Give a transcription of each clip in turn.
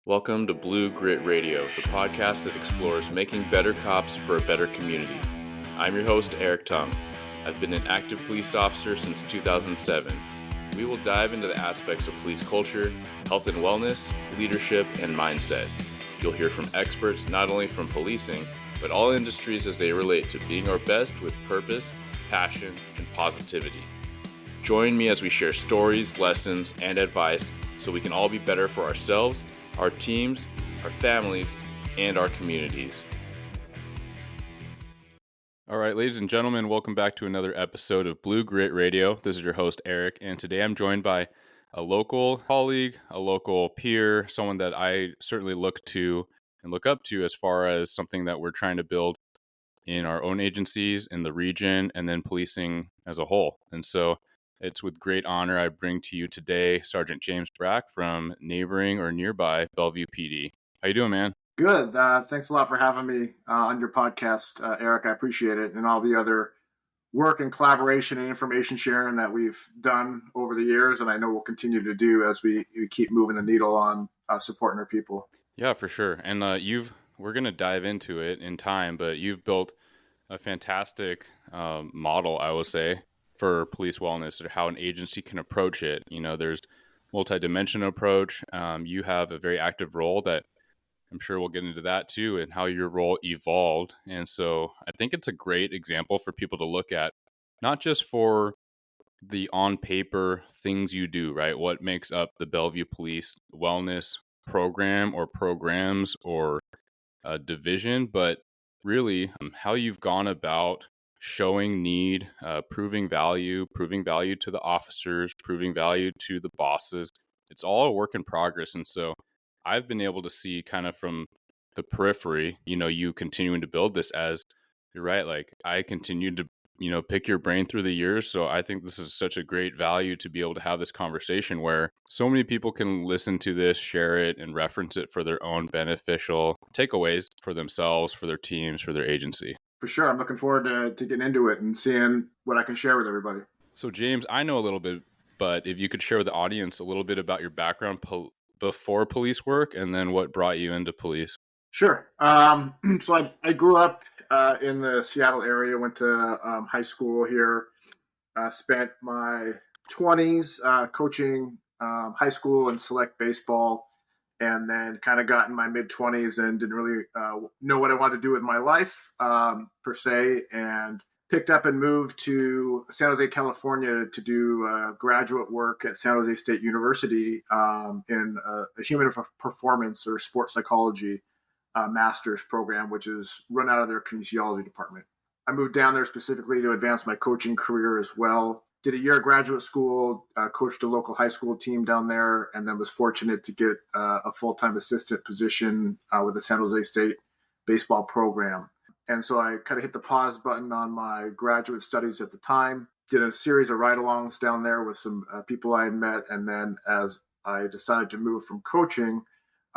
Welcome to Blue Grit Radio, the podcast that explores making better cops for a better community. I'm your host, Eric Tung. I've been an active police officer since 2007. We will dive into the aspects of police culture, health and wellness, leadership, and mindset. You'll hear from experts not only from policing, but all industries as they relate to being our best with purpose, passion, and positivity. Join me as we share stories, lessons, and advice so we can all be better for ourselves, our teams, our families, and our communities. All right, ladies and gentlemen, welcome back to another episode of Blue Grit Radio. This is your host, Eric, and today I'm joined by a local colleague, a local peer, someone that I certainly look to and look up to as far as something that we're trying to build in our own agencies, in the region, and then policing as a whole. And so it's with great honor I bring to you today Sergeant James Brack from neighboring or nearby Bellevue PD. How you doing, man? Good. Thanks a lot for having me on your podcast, Eric. I appreciate it, and all the other work and collaboration and information sharing that we've done over the years, and I know we'll continue to do as we keep moving the needle on supporting our people. Yeah, for sure. And we're going to dive into it in time, but you've built a fantastic model, I will say, for police wellness or how an agency can approach it. You know, there's multi-dimensional approach. You have a very active role that I'm sure we'll get into that too, and how your role evolved. And so I think it's a great example for people to look at, not just for the on paper things you do, right? What makes up the Bellevue Police wellness program or programs or division, but really how you've gone about showing need, proving value to the officers, proving value to the bosses. It's all a work in progress. And so I've been able to see kind of from the periphery, you know, you continuing to build this as you're right. Like I continued to, you know, pick your brain through the years. So I think this is such a great value to be able to have this conversation where so many people can listen to this, share it, and reference it for their own beneficial takeaways for themselves, for their teams, for their agency. For sure. I'm looking forward to getting into it and seeing what I can share with everybody. So James, I know a little bit, but if you could share with the audience a little bit about your background before police work and then what brought you into police. Sure. So I grew up in the Seattle area, went to high school here, spent my 20s coaching high school and select baseball, and then kind of got in my mid-20s and didn't really know what I wanted to do with my life per se, and picked up and moved to San Jose, California to do graduate work at San Jose State University in a human performance or sports psychology master's program, which is run out of their Kinesiology department. I moved down there specifically to advance my coaching career as well. Did a year of graduate school, coached a local high school team down there, and then was fortunate to get a full-time assistant position with the San Jose State baseball program. And so I kind of hit the pause button on my graduate studies at the time, did a series of ride-alongs down there with some people I had met, and then as I decided to move from coaching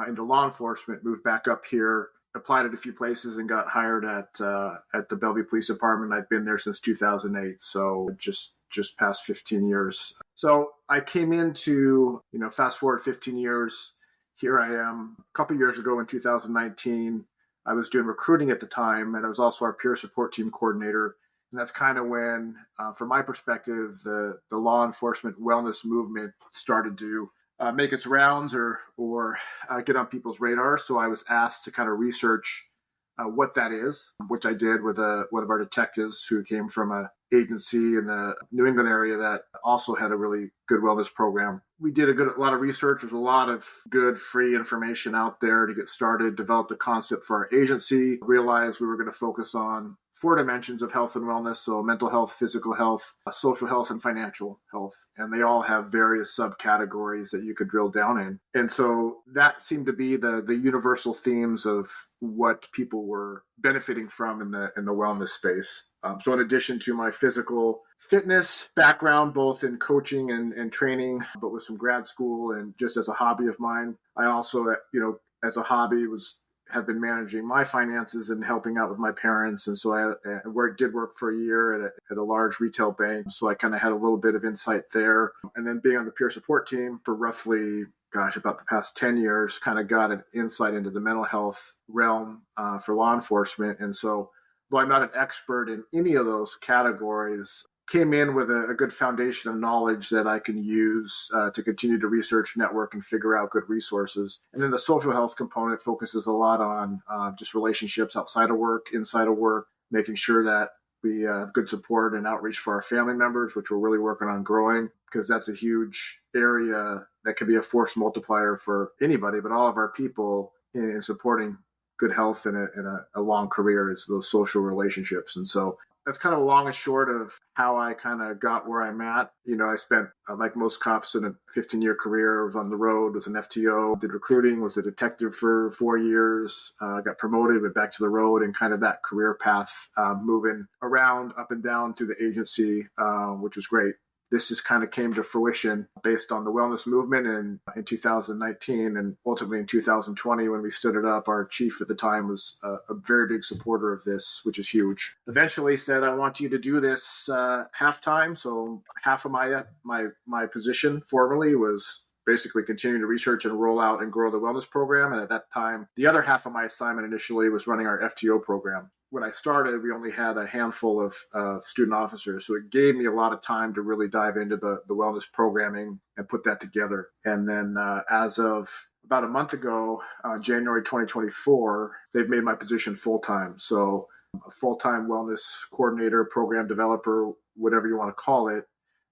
into law enforcement, moved back up here, applied at a few places, and got hired at the Bellevue Police Department. I'd been there since 2008, so just past 15 years. So I came into, fast forward 15 years, here I am. A couple years ago in 2019, I was doing recruiting at the time, and I was also our peer support team coordinator. And that's kind of when, from my perspective, the law enforcement wellness movement started to make its rounds or get on people's radar. So I was asked to kind of research what that is, which I did with one of our detectives who came from an agency in the New England area that also had a really good wellness program. We did a lot of research. There's a lot of good free information out there to get started, developed a concept for our agency, realized we were going to focus on 4 dimensions of health and wellness. So mental health, physical health, social health, and financial health. And they all have various subcategories that you could drill down in. And so that seemed to be the universal themes of what people were benefiting from in the wellness space. So in addition to my physical fitness background, both in coaching and training, but with some grad school and just as a hobby of mine, I also, as a hobby have been managing my finances and helping out with my parents. And so I did work for a year at a large retail bank. So I kind of had a little bit of insight there. And then being on the peer support team for roughly about the past 10 years, kind of got an insight into the mental health realm for law enforcement. And so, though I'm not an expert in any of those categories, came in with a good foundation of knowledge that I can use to continue to research, network, and figure out good resources. And then the social health component focuses a lot on just relationships outside of work, inside of work, making sure that we have good support and outreach for our family members, which we're really working on growing, because that's a huge area that could be a force multiplier for anybody, but all of our people in supporting good health in a long career is those social relationships. And so that's kind of a long and short of how I kind of got where I'm at. I spent, like most cops, in a 15-year career. I was on the road, was an FTO, did recruiting, was a detective for 4 years, got promoted, went back to the road, and kind of that career path, moving around, up and down through the agency, which was great. This just kind of came to fruition based on the wellness movement in 2019, and ultimately in 2020 when we stood it up. Our chief at the time was a very big supporter of this, which is huge. Eventually said, I want you to do this half-time. So half of my position formerly was basically continue to research and roll out and grow the wellness program. And at that time, the other half of my assignment initially was running our FTO program. When I started, we only had a handful of student officers. So it gave me a lot of time to really dive into the wellness programming and put that together. And then as of about a month ago, January 2024, they've made my position full-time. So a full-time wellness coordinator, program developer, whatever you want to call it.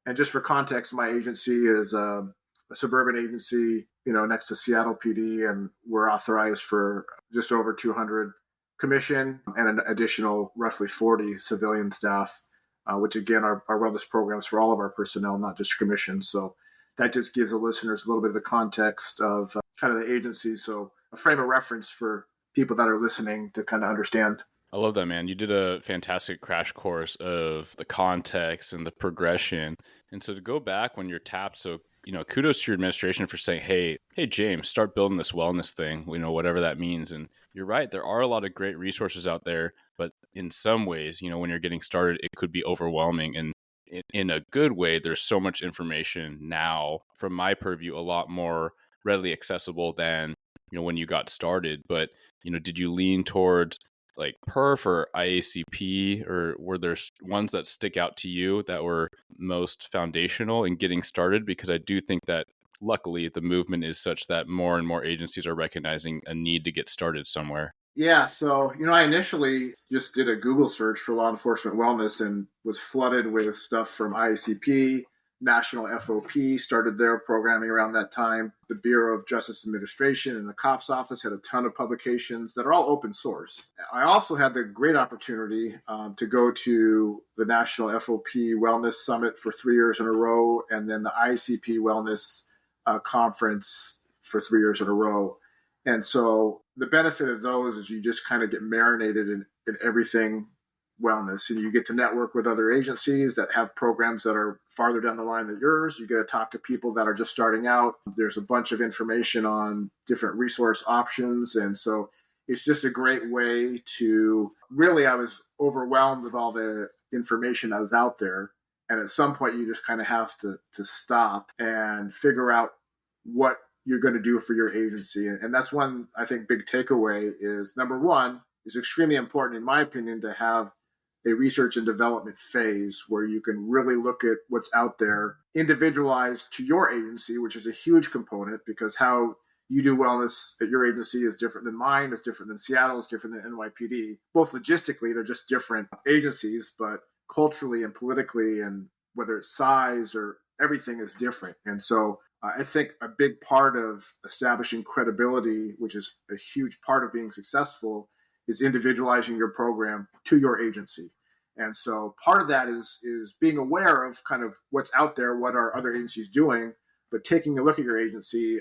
And just for context, my agency is a suburban agency, next to Seattle PD, and we're authorized for just over 200 commission and an additional roughly 40 civilian staff, which again are wellness programs for all of our personnel, not just commission. So that just gives the listeners a little bit of the context of kind of the agency. So a frame of reference for people that are listening to kind of understand. I love that, man. You did a fantastic crash course of the context and the progression. And so to go back when you're tapped, so kudos to your administration for saying, hey, James, start building this wellness thing, whatever that means. And you're right, there are a lot of great resources out there, but in some ways, when you're getting started, it could be overwhelming. And in a good way, there's so much information now, from my purview, a lot more readily accessible than, when you got started. But, did you lean towards like PERF or IACP, or were there ones that stick out to you that were most foundational in getting started? Because I do think that luckily the movement is such that more and more agencies are recognizing a need to get started somewhere. Yeah, so, I initially just did a Google search for law enforcement wellness and was flooded with stuff from IACP, National FOP started their programming around that time. The Bureau of Justice Administration and the COPS office had a ton of publications that are all open source. I also had the great opportunity to go to the National FOP Wellness Summit for 3 years in a row, and then the ICP Wellness Conference for 3 years in a row. And so the benefit of those is you just kind of get marinated in everything wellness, and you get to network with other agencies that have programs that are farther down the line than yours. You get to talk to people that are just starting out. There's a bunch of information on different resource options. And so it's just a great way to really, I was overwhelmed with all the information that was out there. And at some point you just kind of have to stop and figure out what you're going to do for your agency. And that's one, I think, big takeaway is, number one, it's extremely important, in my opinion, to have a research and development phase where you can really look at what's out there, individualized to your agency, which is a huge component, because how you do wellness at your agency is different than mine, it's different than Seattle, it's different than NYPD. Both logistically, they're just different agencies, but culturally and politically, and whether it's size or everything is different. And so I think a big part of establishing credibility, which is a huge part of being successful, is individualizing your program to your agency. And so part of that is being aware of kind of what's out there, what are other agencies doing, but taking a look at your agency,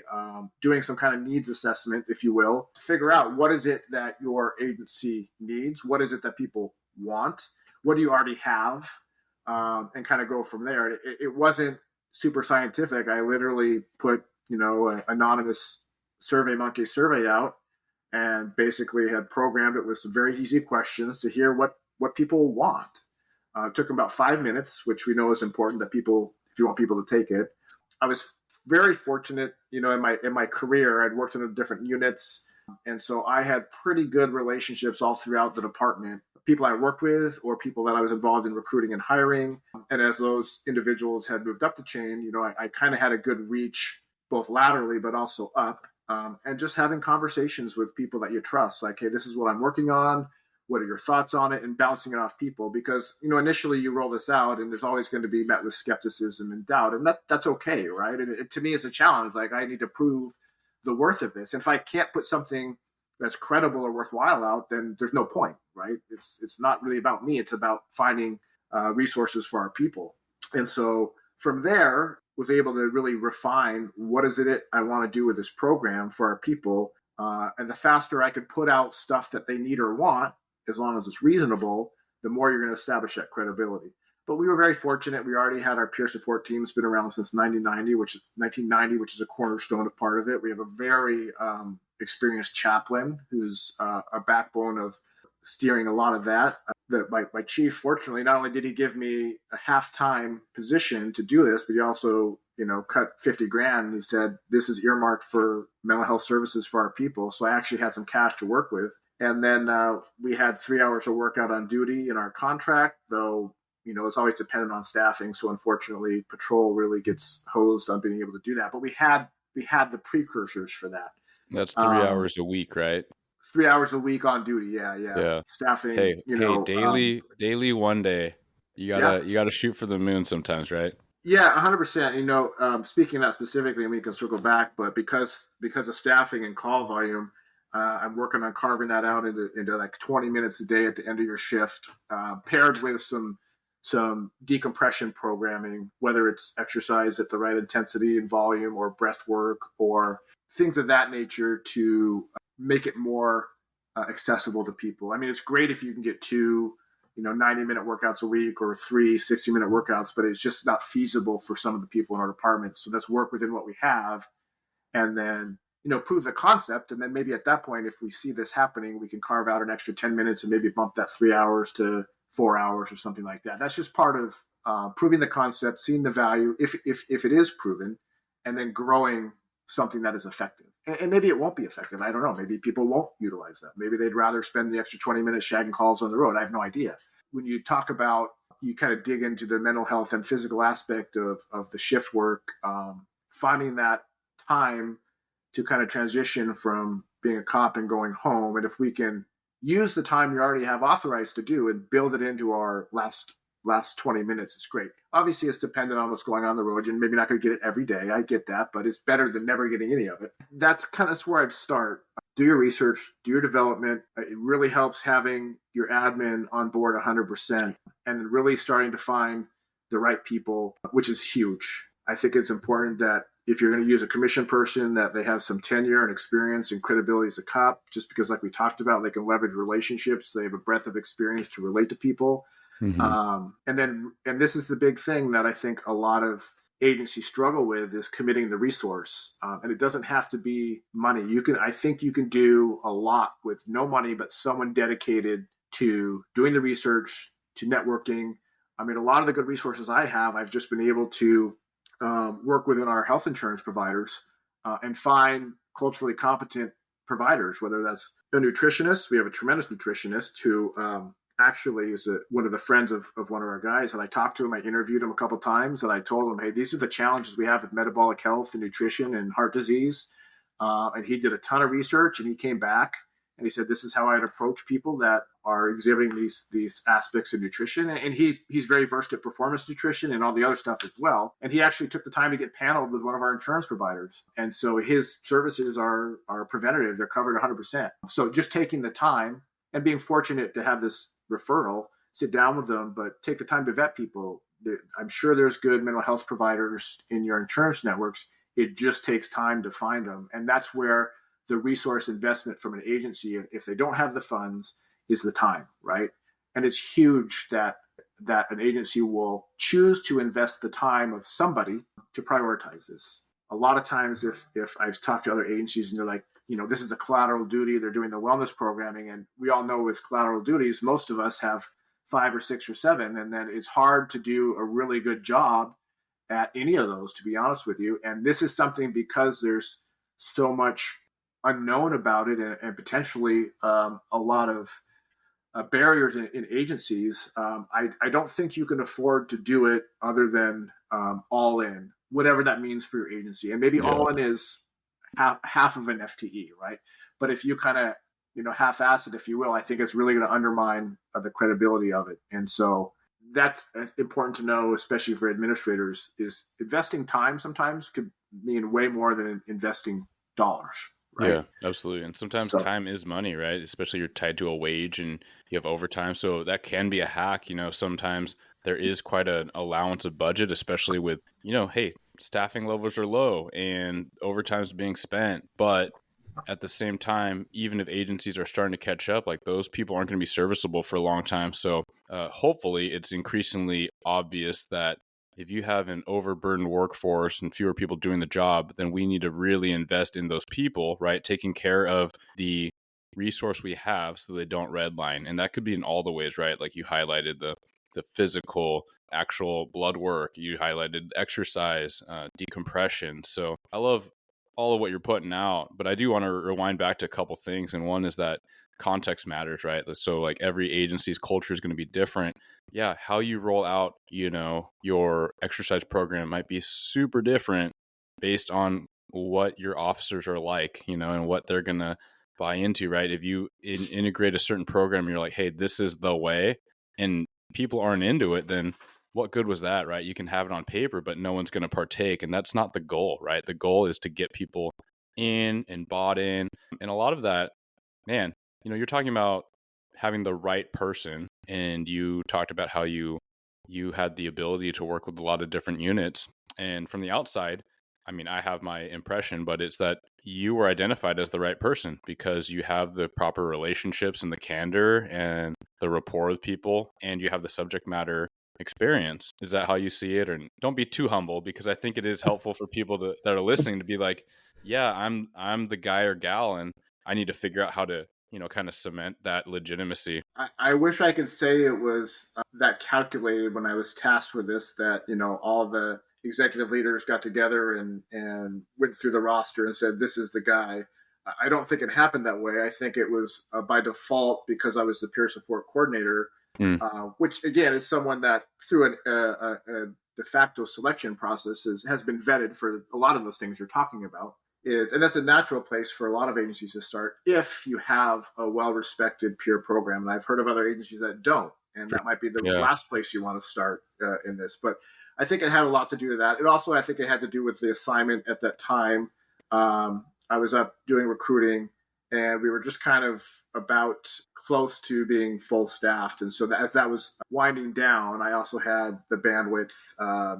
doing some kind of needs assessment, if you will, to figure out what is it that your agency needs, what is it that people want, what do you already have, and kind of go from there. It wasn't super scientific. I literally put, an anonymous SurveyMonkey survey out, and basically had programmed it with some very easy questions to hear what people want. It took about 5 minutes, which we know is important, that if you want people to take it. I was very fortunate, in my career. I'd worked in different units, and so I had pretty good relationships all throughout the department. People I worked with, or people that I was involved in recruiting and hiring. And as those individuals had moved up the chain, I kind of had a good reach both laterally, but also up. And just having conversations with people that you trust, like, hey, this is what I'm working on. What are your thoughts on it? And bouncing it off people, because initially you roll this out, and there's always going to be met with skepticism and doubt, and that's okay, right? And to me, it's a challenge. Like, I need to prove the worth of this, and if I can't put something that's credible or worthwhile out, then there's no point, right? It's not really about me. It's about finding resources for our people. And so from there, was able to really refine what is it I want to do with this program for our people. And the faster I could put out stuff that they need or want, as long as it's reasonable, the more you're going to establish that credibility. But we were very fortunate. We already had our peer support team. It's been around since 1990, which is a cornerstone of part of it. We have a very experienced chaplain who's a backbone of steering a lot of that. My chief, fortunately, not only did he give me a half-time position to do this, but he also, cut 50 grand. And he said, this is earmarked for mental health services for our people. So I actually had some cash to work with. And then we had 3 hours of work out on duty in our contract, though, it's always dependent on staffing. So unfortunately, patrol really gets hosed on being able to do that. But we had the precursors for that. That's 3 hours a week, right? 3 hours a week on duty. Yeah. Staffing. Daily 1 day. You gotta shoot for the moon sometimes, right? Yeah, 100%. Speaking of that specifically, and we can circle back, but because of staffing and call volume, I'm working on carving that out into like 20 minutes a day at the end of your shift, paired with some decompression programming, whether it's exercise at the right intensity and volume, or breath work, or things of that nature to make it more accessible to people. I mean, it's great if you can get 2 90-minute workouts a week, or 3 60-minute workouts, but it's just not feasible for some of the people in our department. So let's work within what we have, and then prove the concept. And then maybe at that point, if we see this happening, we can carve out an extra 10 minutes and maybe bump that 3 hours to 4 hours or something like that. That's just part of proving the concept, seeing the value, if it is proven, and then growing something that is effective. And maybe it won't be effective. I don't know. Maybe people won't utilize that. Maybe they'd rather spend the extra 20 minutes shagging calls on the road. I have no idea. When you talk about, you kind of dig into the mental health and physical aspect of the shift work, finding that time to kind of transition from being a cop and going home. And if we can use the time you already have authorized to do and build it into our last 20 minutes, it's great. Obviously, it's dependent on what's going on the road. You're maybe not going to get it every day. I get that, but it's better than never getting any of it. That's where I'd start. Do your research, do your development. It really helps having your admin on board 100%, and really starting to find the right people, which is huge. I think it's important that if you're going to use a commission person, that they have some tenure and experience and credibility as a cop, just because, like we talked about, they can leverage relationships. They have a breadth of experience to relate to people. Mm-hmm. And this is the big thing that I think a lot of agencies struggle with, is committing the resource. And it doesn't have to be money. I think you can do a lot with no money, but someone dedicated to doing the research, to networking. I mean, a lot of the good resources I've just been able to work within our health insurance providers and find culturally competent providers, whether that's a nutritionist. We have a tremendous nutritionist who actually is one of the friends of one of our guys. And I talked to him, I interviewed him a couple of times, and I told him, hey, these are the challenges we have with metabolic health and nutrition and heart disease. And he did a ton of research, and he came back and he said, this is how I'd approach people that are exhibiting these aspects of nutrition. And he's very versed at performance nutrition and all the other stuff as well. And he actually took the time to get paneled with one of our insurance providers. And so his services are preventative. They're covered 100%. So just taking the time and being fortunate to have this referral, sit down with them, but take the time to vet people. I'm sure there's good mental health providers in your insurance networks. It just takes time to find them. And that's where the resource investment from an agency, if they don't have the funds, is the time, right? And it's huge that an agency will choose to invest the time of somebody to prioritize this. A lot of times, if I've talked to other agencies and they're like, this is a collateral duty, they're doing the wellness programming, and we all know with collateral duties, most of us have 5 or 6 or 7, and then it's hard to do a really good job at any of those, to be honest with you. And this is something, because there's so much unknown about it, and potentially a lot of barriers in agencies. I don't think you can afford to do it other than all in, whatever that means for your agency. And maybe all in is half of an FTE, right? But if you kind of, half-ass it, if you will, I think it's really going to undermine the credibility of it. And so that's important to know, especially for administrators, is investing time sometimes could mean way more than investing dollars. Right? Yeah, absolutely. And sometimes time is money, right? Especially you're tied to a wage and you have overtime. So that can be a hack. Sometimes there is quite an allowance of budget, especially with, hey, staffing levels are low and overtime is being spent. But at the same time, even if agencies are starting to catch up, like those people aren't going to be serviceable for a long time. So hopefully it's increasingly obvious that if you have an overburdened workforce and fewer people doing the job, then we need to really invest in those people, right? Taking care of the resource we have so they don't redline. And that could be in all the ways, right? Like you highlighted the physical, actual blood work. You highlighted exercise, decompression. So I love all of what you're putting out, but I do want to rewind back to a couple things. And one is that context matters, right? So like every agency's culture is going to be different. Yeah, how you roll out, your exercise program might be super different based on what your officers are like, and what they're going to buy into, right? If you integrate a certain program, you're like, hey, this is the way, and people aren't into it, then what good was that, right? You can have it on paper, but no one's going to partake. And that's not the goal, right? The goal is to get people in and bought in. And a lot of that, man, you're talking about having the right person, and you talked about how you had the ability to work with a lot of different units. And from the outside, I mean, I have my impression, but it's that you were identified as the right person because you have the proper relationships and the candor and the rapport with people, and you have the subject matter experience. Is that how you see it? Or don't be too humble, because I think it is helpful for people that are listening to be like, yeah, I'm the guy or gal, and I need to figure out how to kind of cement that legitimacy. I wish I could say it was that calculated when I was tasked with this, that all the executive leaders got together and went through the roster and said, this is the guy. I don't think it happened that way. I think it was by default, because I was the peer support coordinator, which again is someone that through a de facto selection process has been vetted for a lot of those things you're talking about. And that's a natural place for a lot of agencies to start if you have a well-respected peer program. And I've heard of other agencies that don't, and that might be the last place you want to start in this. But I think it had a lot to do with that. It also, I think it had to do with the assignment at that time. I was up doing recruiting, and we were just kind of about close to being full staffed. And so as that was winding down, I also had the bandwidth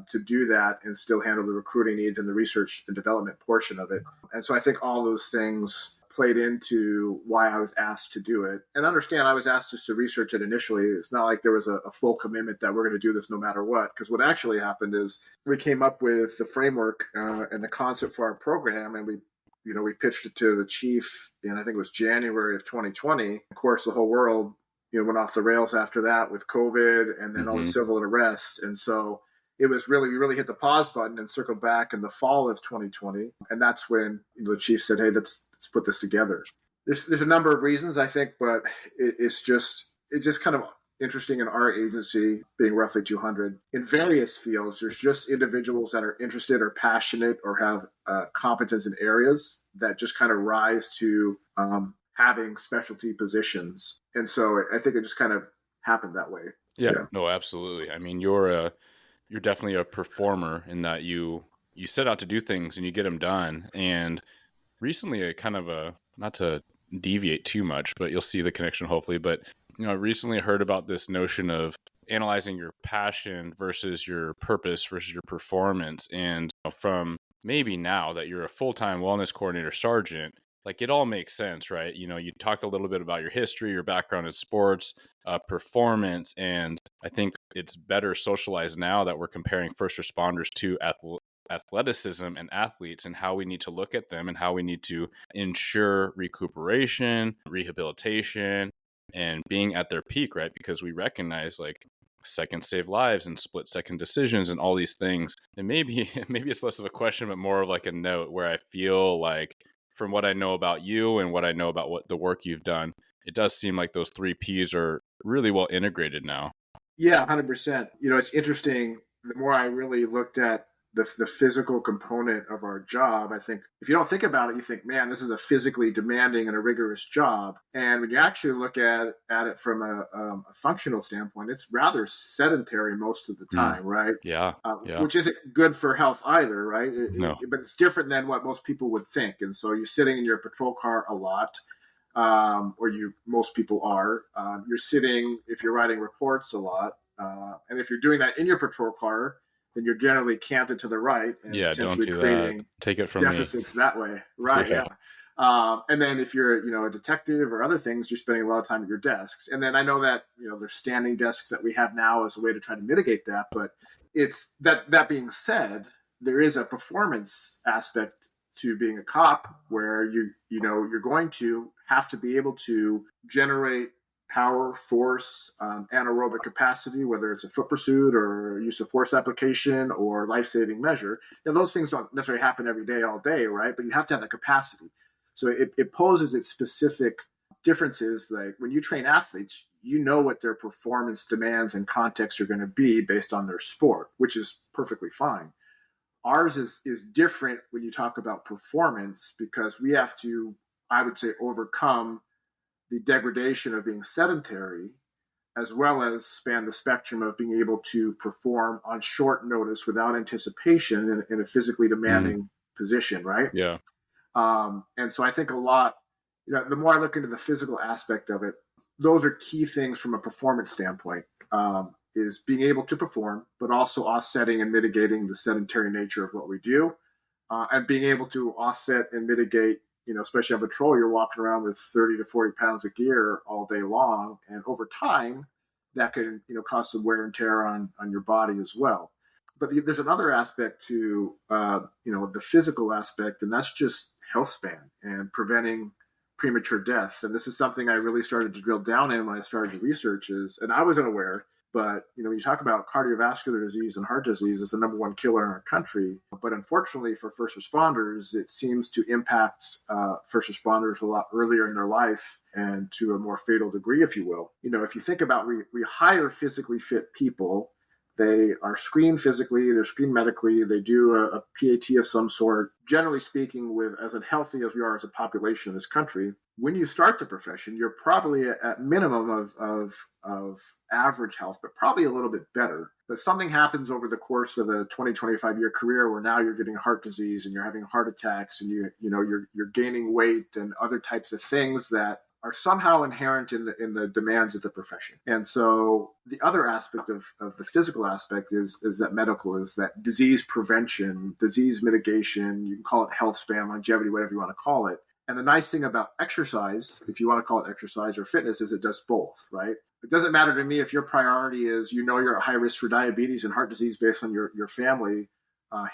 to do that and still handle the recruiting needs and the research and development portion of it. And so I think all those things played into why I was asked to do it. And understand, I was asked just to research it initially. It's not like there was a full commitment that we're going to do this no matter what. Because what actually happened is we came up with the framework and the concept for our program, and we pitched it to the chief in, I think it was January of 2020. Of course, the whole world, went off the rails after that with COVID and then all the civil unrest. And so it was we really hit the pause button and circled back in the fall of 2020. And that's when the chief said, hey, let's put this together. There's a number of reasons, I think, but it's just kind of interesting in our agency, being roughly 200 in various fields. There's just individuals that are interested or passionate or have competence in areas that just kind of rise to having specialty positions. And so I think it just kind of happened that way. Yeah. No, absolutely. I mean, you're definitely a performer in that you set out to do things and you get them done. And recently, I kind of not to deviate too much, but you'll see the connection hopefully. But I recently heard about this notion of analyzing your passion versus your purpose versus your performance. And from maybe now that you're a full-time wellness coordinator sergeant, like it all makes sense, right? You talk a little bit about your history, your background in sports, performance, and I think it's better socialized now that we're comparing first responders to athleticism and athletes, and how we need to look at them and how we need to ensure recuperation, rehabilitation, and being at their peak, right? Because we recognize like seconds save lives and split second decisions and all these things. And maybe it's less of a question, but more of like a note where I feel like from what I know about you and what I know about what the work you've done, it does seem like those 3 Ps are really well integrated now. Yeah, 100%. It's interesting. The more I really looked at the physical component of our job, I think if you don't think about it, you think, man, this is a physically demanding and a rigorous job. And when you actually look at it from a functional standpoint, it's rather sedentary most of the time, right? Yeah. Which isn't good for health either, right? No. But it's different than what most people would think. And so you're sitting in your patrol car a lot. Most people are. You're sitting, if you're writing reports, a lot, and if you're doing that in your patrol car, then you're generally canted to the right and potentially creating Take it from deficits that way, right? Yeah. And then if you're a detective or other things, you're spending a lot of time at your desks. And then I know that there's standing desks that we have now as a way to try to mitigate that. But it's that being said, there is a performance aspect to being a cop where you're going to have to be able to generate power, force, anaerobic capacity, whether it's a foot pursuit or use of force application or life-saving measure. Those things don't necessarily happen every day, all day, right? But you have to have that capacity. So it poses its specific differences. Like when you train athletes, what their performance demands and context are going to be based on their sport, which is perfectly fine. Ours is different when you talk about performance because we have to, I would say, overcome the degradation of being sedentary as well as span the spectrum of being able to perform on short notice without anticipation in a physically demanding position, right? Yeah. And so I think a lot, the more I look into the physical aspect of it, those are key things from a performance standpoint. Is being able to perform, but also offsetting and mitigating the sedentary nature of what we do, and being able to offset and mitigate, especially on patrol, you're walking around with 30 to 40 pounds of gear all day long. And over time, that can, cause some wear and tear on your body as well. But there's another aspect to, the physical aspect, and that's just health span and preventing premature death. And this is something I really started to drill down in when I started to research and I wasn't aware. But, when you talk about cardiovascular disease and heart disease, it's the number one killer in our country. But unfortunately for first responders, it seems to impact first responders a lot earlier in their life and to a more fatal degree, if you will. If you think about we hire physically fit people, they are screened physically, they're screened medically, they do a PAT of some sort. Generally speaking, with as healthy as we are as a population in this country, when you start the profession, you're probably at minimum of average health, but probably a little bit better. But something happens over the course of a 20, 25-year career where now you're getting heart disease and you're having heart attacks and you're gaining weight and other types of things that are somehow inherent in the demands of the profession. And so the other aspect of the physical aspect is that medical, is that disease prevention, disease mitigation, you can call it health span, longevity, whatever you want to call it. And the nice thing about exercise, if you want to call it exercise or fitness, is it does both, right? It doesn't matter to me if your priority is, you're at high risk for diabetes and heart disease based on your family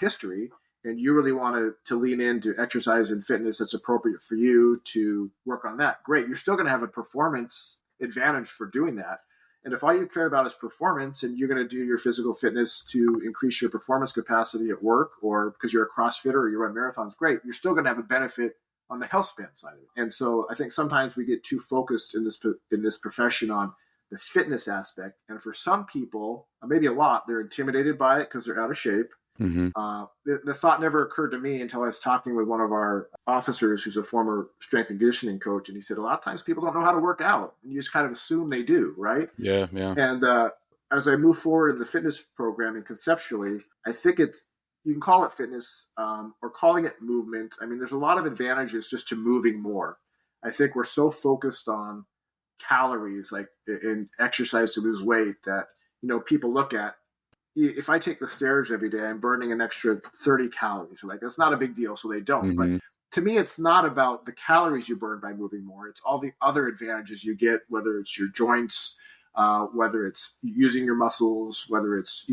history, and you really want to lean into exercise and fitness that's appropriate for you to work on that, great. You're still going to have a performance advantage for doing that. And if all you care about is performance and you're going to do your physical fitness to increase your performance capacity at work or because you're a CrossFitter or you run marathons, great. You're still going to have a benefit on the health span side of it. And so I think sometimes we get too focused in this profession on the fitness aspect. And for some people, maybe a lot, they're intimidated by it because they're out of shape. Mm-hmm. The thought never occurred to me until I was talking with one of our officers who's a former strength and conditioning coach. And he said, a lot of times people don't know how to work out. And you just kind of assume they do, right? Yeah. And as I move forward in the fitness programming conceptually, I think you can call it fitness or calling it movement. I mean, there's a lot of advantages just to moving more. I think we're so focused on calories, like in exercise to lose weight, that, people look at, if I take the stairs every day, I'm burning an extra 30 calories. Like, that's not a big deal, so they don't. Mm-hmm. But to me, it's not about the calories you burn by moving more. It's all the other advantages you get, whether it's your joints, whether it's using your muscles, whether it's,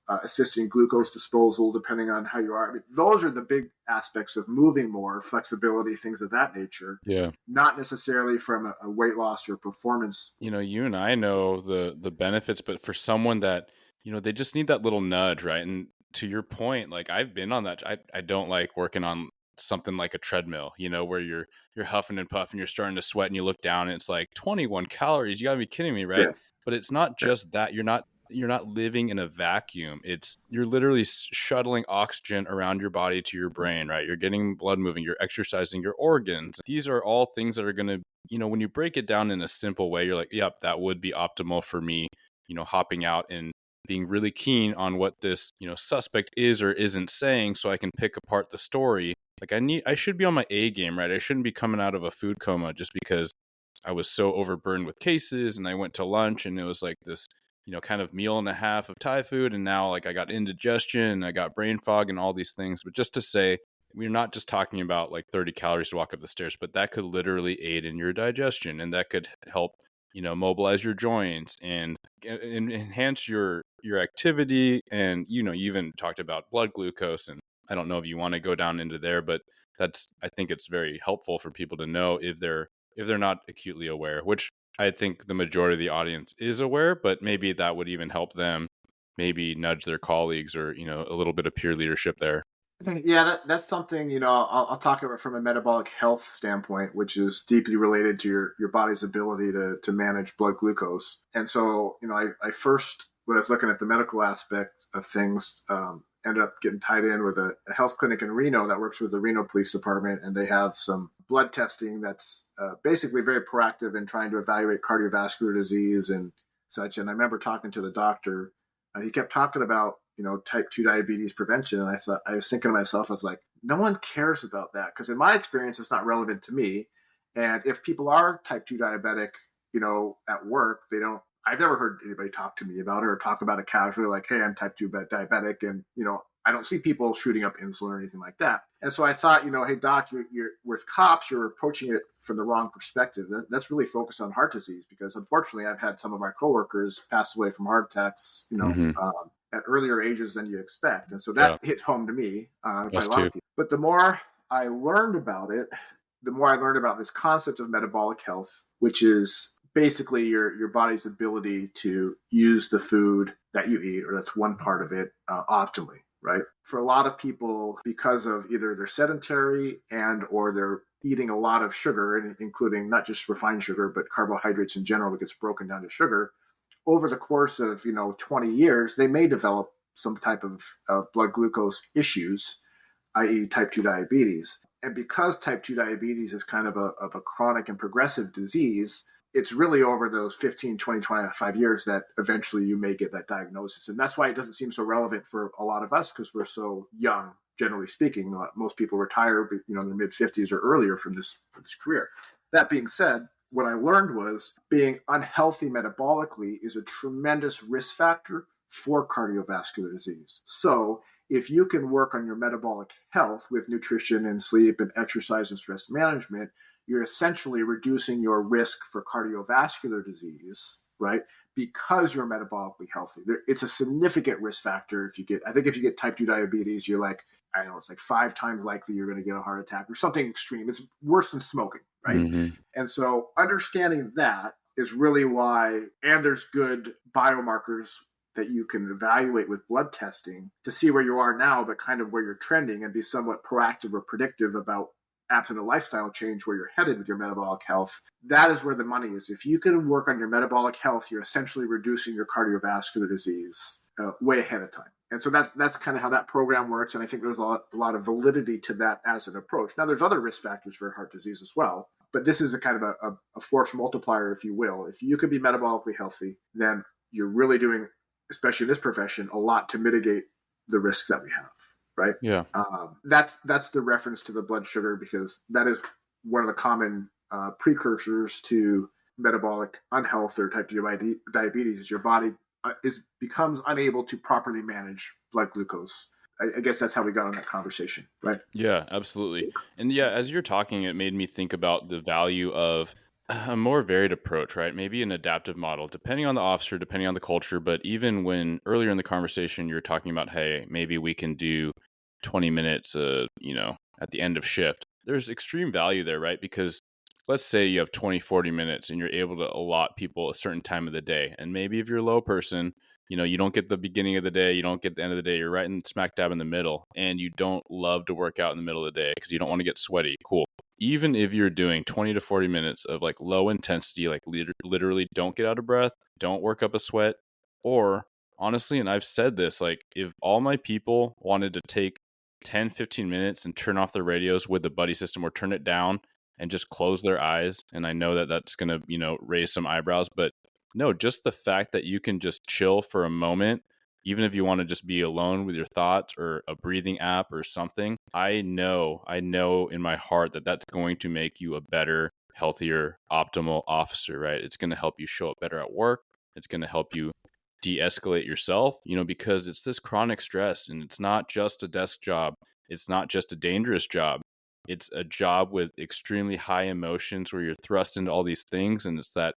assisting glucose disposal, depending on how you are. I mean, those are the big aspects of moving more, flexibility, things of that nature. Yeah. Not necessarily from a weight loss or performance. You and I know the benefits, but for someone that, they just need that little nudge, right? And to your point, like I've been on that. I don't like working on something like a treadmill, where you're huffing and puffing, you're starting to sweat, and you look down and it's like 21 calories. You gotta be kidding me, right? Yeah. But it's not Yeah. just that. You're not living in a vacuum. You're literally shuttling oxygen around your body to your brain, right? You're getting blood moving, you're exercising your organs. These are all things that are going to, when you break it down in a simple way, you're like, yep, that would be optimal for me, hopping out and being really keen on what this, suspect is or isn't saying so I can pick apart the story. Like I should be on my A game, right? I shouldn't be coming out of a food coma just because I was so overburdened with cases and I went to lunch and it was like this, kind of meal and a half of Thai food. And now like I got indigestion, I got brain fog and all these things. But just to say, we're not just talking about like 30 calories to walk up the stairs, but that could literally aid in your digestion and that could help, mobilize your joints and enhance your activity. And, you even talked about blood glucose, and I don't know if you want to go down into there, but I think it's very helpful for people to know if they're not acutely aware, which I think the majority of the audience is aware, but maybe that would even help them maybe nudge their colleagues or, a little bit of peer leadership there. Yeah, that's something, I'll talk about from a metabolic health standpoint, which is deeply related to your body's ability to manage blood glucose. And so, I first, when I was looking at the medical aspect of things, ended up getting tied in with a health clinic in Reno that works with the Reno Police Department. And they have some blood testing that's basically very proactive in trying to evaluate cardiovascular disease and such. And I remember talking to the doctor, he kept talking about, type 2 diabetes prevention. And I was thinking to myself, I was like, no one cares about that because in my experience, it's not relevant to me. And if people are type 2 diabetic, at work, I've never heard anybody talk to me about it or talk about it casually, like, hey, I'm type 2 diabetic. And, I don't see people shooting up insulin or anything like that. And so I thought, hey, doc, you're with cops, you're approaching it from the wrong perspective. That's really focused on heart disease because unfortunately I've had some of my coworkers pass away from heart attacks, at earlier ages than you expect. And so that hit home to me by a lot of people. But the more I learned about it, the more I learned about this concept of metabolic health, which is basically your body's ability to use the food that you eat, or that's one part of it, optimally, right? For a lot of people, because of either they're sedentary and or they're eating a lot of sugar, including not just refined sugar, but carbohydrates in general that gets broken down to sugar, over the course of 20 years, they may develop some type of blood glucose issues, i.e. type 2 diabetes. And because type 2 diabetes is kind of a chronic and progressive disease, it's really over those 15, 20, 25 years that eventually you may get that diagnosis. And that's why it doesn't seem so relevant for a lot of us because we're so young, generally speaking. Most people retire in their mid-50s or earlier from this career. That being said, what I learned was being unhealthy metabolically is a tremendous risk factor for cardiovascular disease. So if you can work on your metabolic health with nutrition and sleep and exercise and stress management, you're essentially reducing your risk for cardiovascular disease, right? Because you're metabolically healthy. It's a significant risk factor. If you get type 2 diabetes, you're like, I don't know, it's like 5 times likely you're going to get a heart attack or something extreme. It's worse than smoking, right? Mm-hmm. And so understanding that is really why, and there's good biomarkers that you can evaluate with blood testing to see where you are now, but kind of where you're trending and be somewhat proactive or predictive about absent a lifestyle change where you're headed with your metabolic health. That is where the money is. If you can work on your metabolic health, you're essentially reducing your cardiovascular disease way ahead of time. And so that's kind of how that program works. And I think there's a lot of validity to that as an approach. Now, there's other risk factors for heart disease as well, but this is a kind of a force multiplier, if you will. If you could be metabolically healthy, then you're really doing, especially in this profession, a lot to mitigate the risks that we have. Right. Yeah. That's the reference to the blood sugar because that is one of the common precursors to metabolic unhealth or type 2 diabetes. Is your body becomes unable to properly manage blood glucose. I guess that's how we got on that conversation. Right. Yeah, absolutely. And yeah, as you're talking, it made me think about the value of a more varied approach, right? Maybe an adaptive model, depending on the officer, depending on the culture. But even when earlier in the conversation, you're talking about, hey, maybe we can do 20 minutes, at the end of shift. There's extreme value there, right? Because let's say you have 20, 40 minutes and you're able to allot people a certain time of the day. And maybe if you're a low person, you don't get the beginning of the day, you don't get the end of the day, you're right in smack dab in the middle, and you don't love to work out in the middle of the day because you don't want to get sweaty. Cool. Even if you're doing 20 to 40 minutes of like low intensity, like literally don't get out of breath, don't work up a sweat, or honestly, and I've said this, like if all my people wanted to take 10, 15 minutes and turn off their radios with the buddy system or turn it down and just close their eyes, and I know that that's going to, raise some eyebrows, but no, just the fact that you can just chill for a moment, even if you want to just be alone with your thoughts or a breathing app or something, I know in my heart that that's going to make you a better, healthier, optimal officer, right? It's going to help you show up better at work. It's going to help you de-escalate yourself, because it's this chronic stress, and it's not just a desk job. It's not just a dangerous job. It's a job with extremely high emotions where you're thrust into all these things, and it's that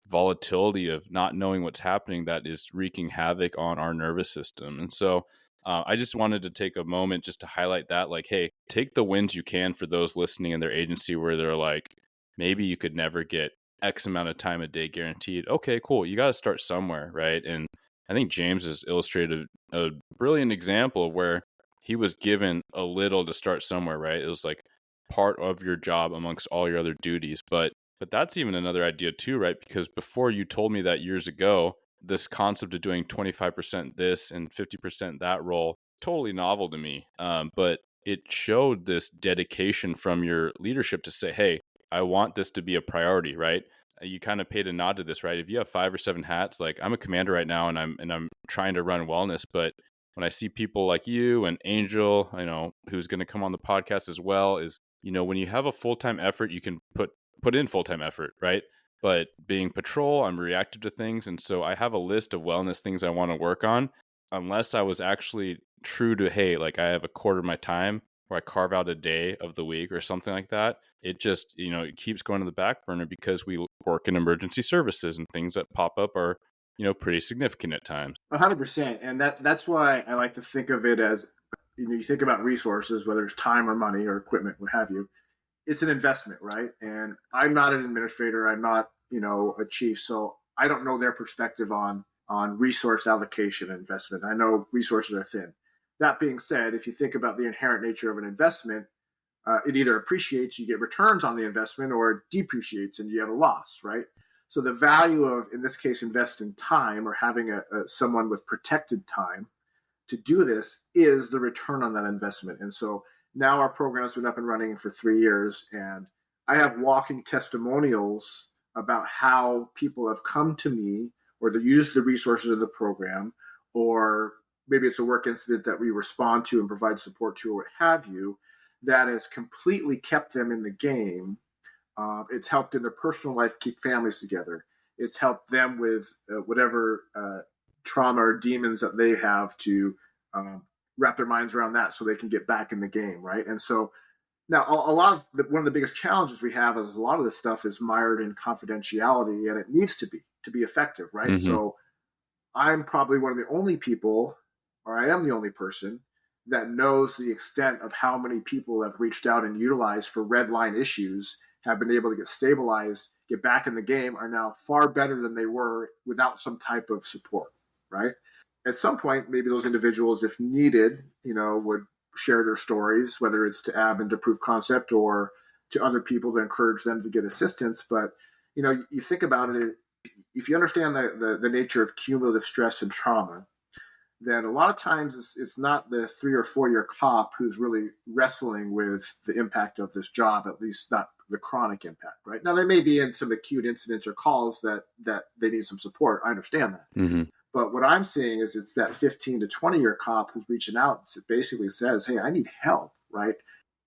volatility of not knowing what's happening that is wreaking havoc on our nervous system. And so I just wanted to take a moment just to highlight that, like, hey, take the wins you can for those listening in their agency where they're like, maybe you could never get X amount of time a day guaranteed. Okay, cool. You got to start somewhere, right? And I think James has illustrated a brilliant example of where he was given a little to start somewhere, right? It was like part of your job amongst all your other duties. But that's even another idea too, right? Because before you told me that years ago, this concept of doing 25% this and 50% that role, totally novel to me. But it showed this dedication from your leadership to say, hey, I want this to be a priority, right? You kind of paid a nod to this, right? If you have 5 or 7 hats, like I'm a commander right now and I'm trying to run wellness, but when I see people like you and Angel, who's going to come on the podcast as well, is, when you have a full-time effort, you can put in full-time effort, right? But being patrol, I'm reactive to things. And so I have a list of wellness things I want to work on. Unless I was actually true to, hey, like I have a quarter of my time where I carve out a day of the week or something like that, it just, it keeps going to the back burner because we work in emergency services and things that pop up are, pretty significant at times. 100%. And that's why I like to think of it as, you think about resources, whether it's time or money or equipment, what have you. It's an investment, right? And I'm not an administrator. I'm not, a chief. So I don't know their perspective on resource allocation and investment. I know resources are thin. That being said, if you think about the inherent nature of an investment, it either appreciates, you get returns on the investment, or it depreciates and you have a loss, right? So the value of, in this case, investing time or having someone with protected time to do this is the return on that investment. And so now our program has been up and running for 3 years, and I have walking testimonials about how people have come to me or they use the resources in the program, or maybe it's a work incident that we respond to and provide support to, or what have you, that has completely kept them in the game. It's helped in their personal life keep families together. It's helped them with whatever trauma or demons that they have to wrap their minds around that so they can get back in the game, right? And so now one of the biggest challenges we have is a lot of this stuff is mired in confidentiality, and it needs to be effective, right? Mm-hmm. So I'm probably one of the only people, or I am the only person that knows the extent of how many people have reached out and utilized for red line issues, have been able to get stabilized, get back in the game, are now far better than they were without some type of support, right? At some point, maybe those individuals, if needed, would share their stories, whether it's to AB and to proof concept or to other people to encourage them to get assistance. But, you think about it, if you understand the nature of cumulative stress and trauma, then a lot of times it's not the 3 or 4 year cop who's really wrestling with the impact of this job, at least not the chronic impact, right? Now, there may be in some acute incidents or calls that they need some support. I understand that. Mm-hmm. But what I'm seeing is it's that 15 to 20 year cop who's reaching out and basically says, hey, I need help, right?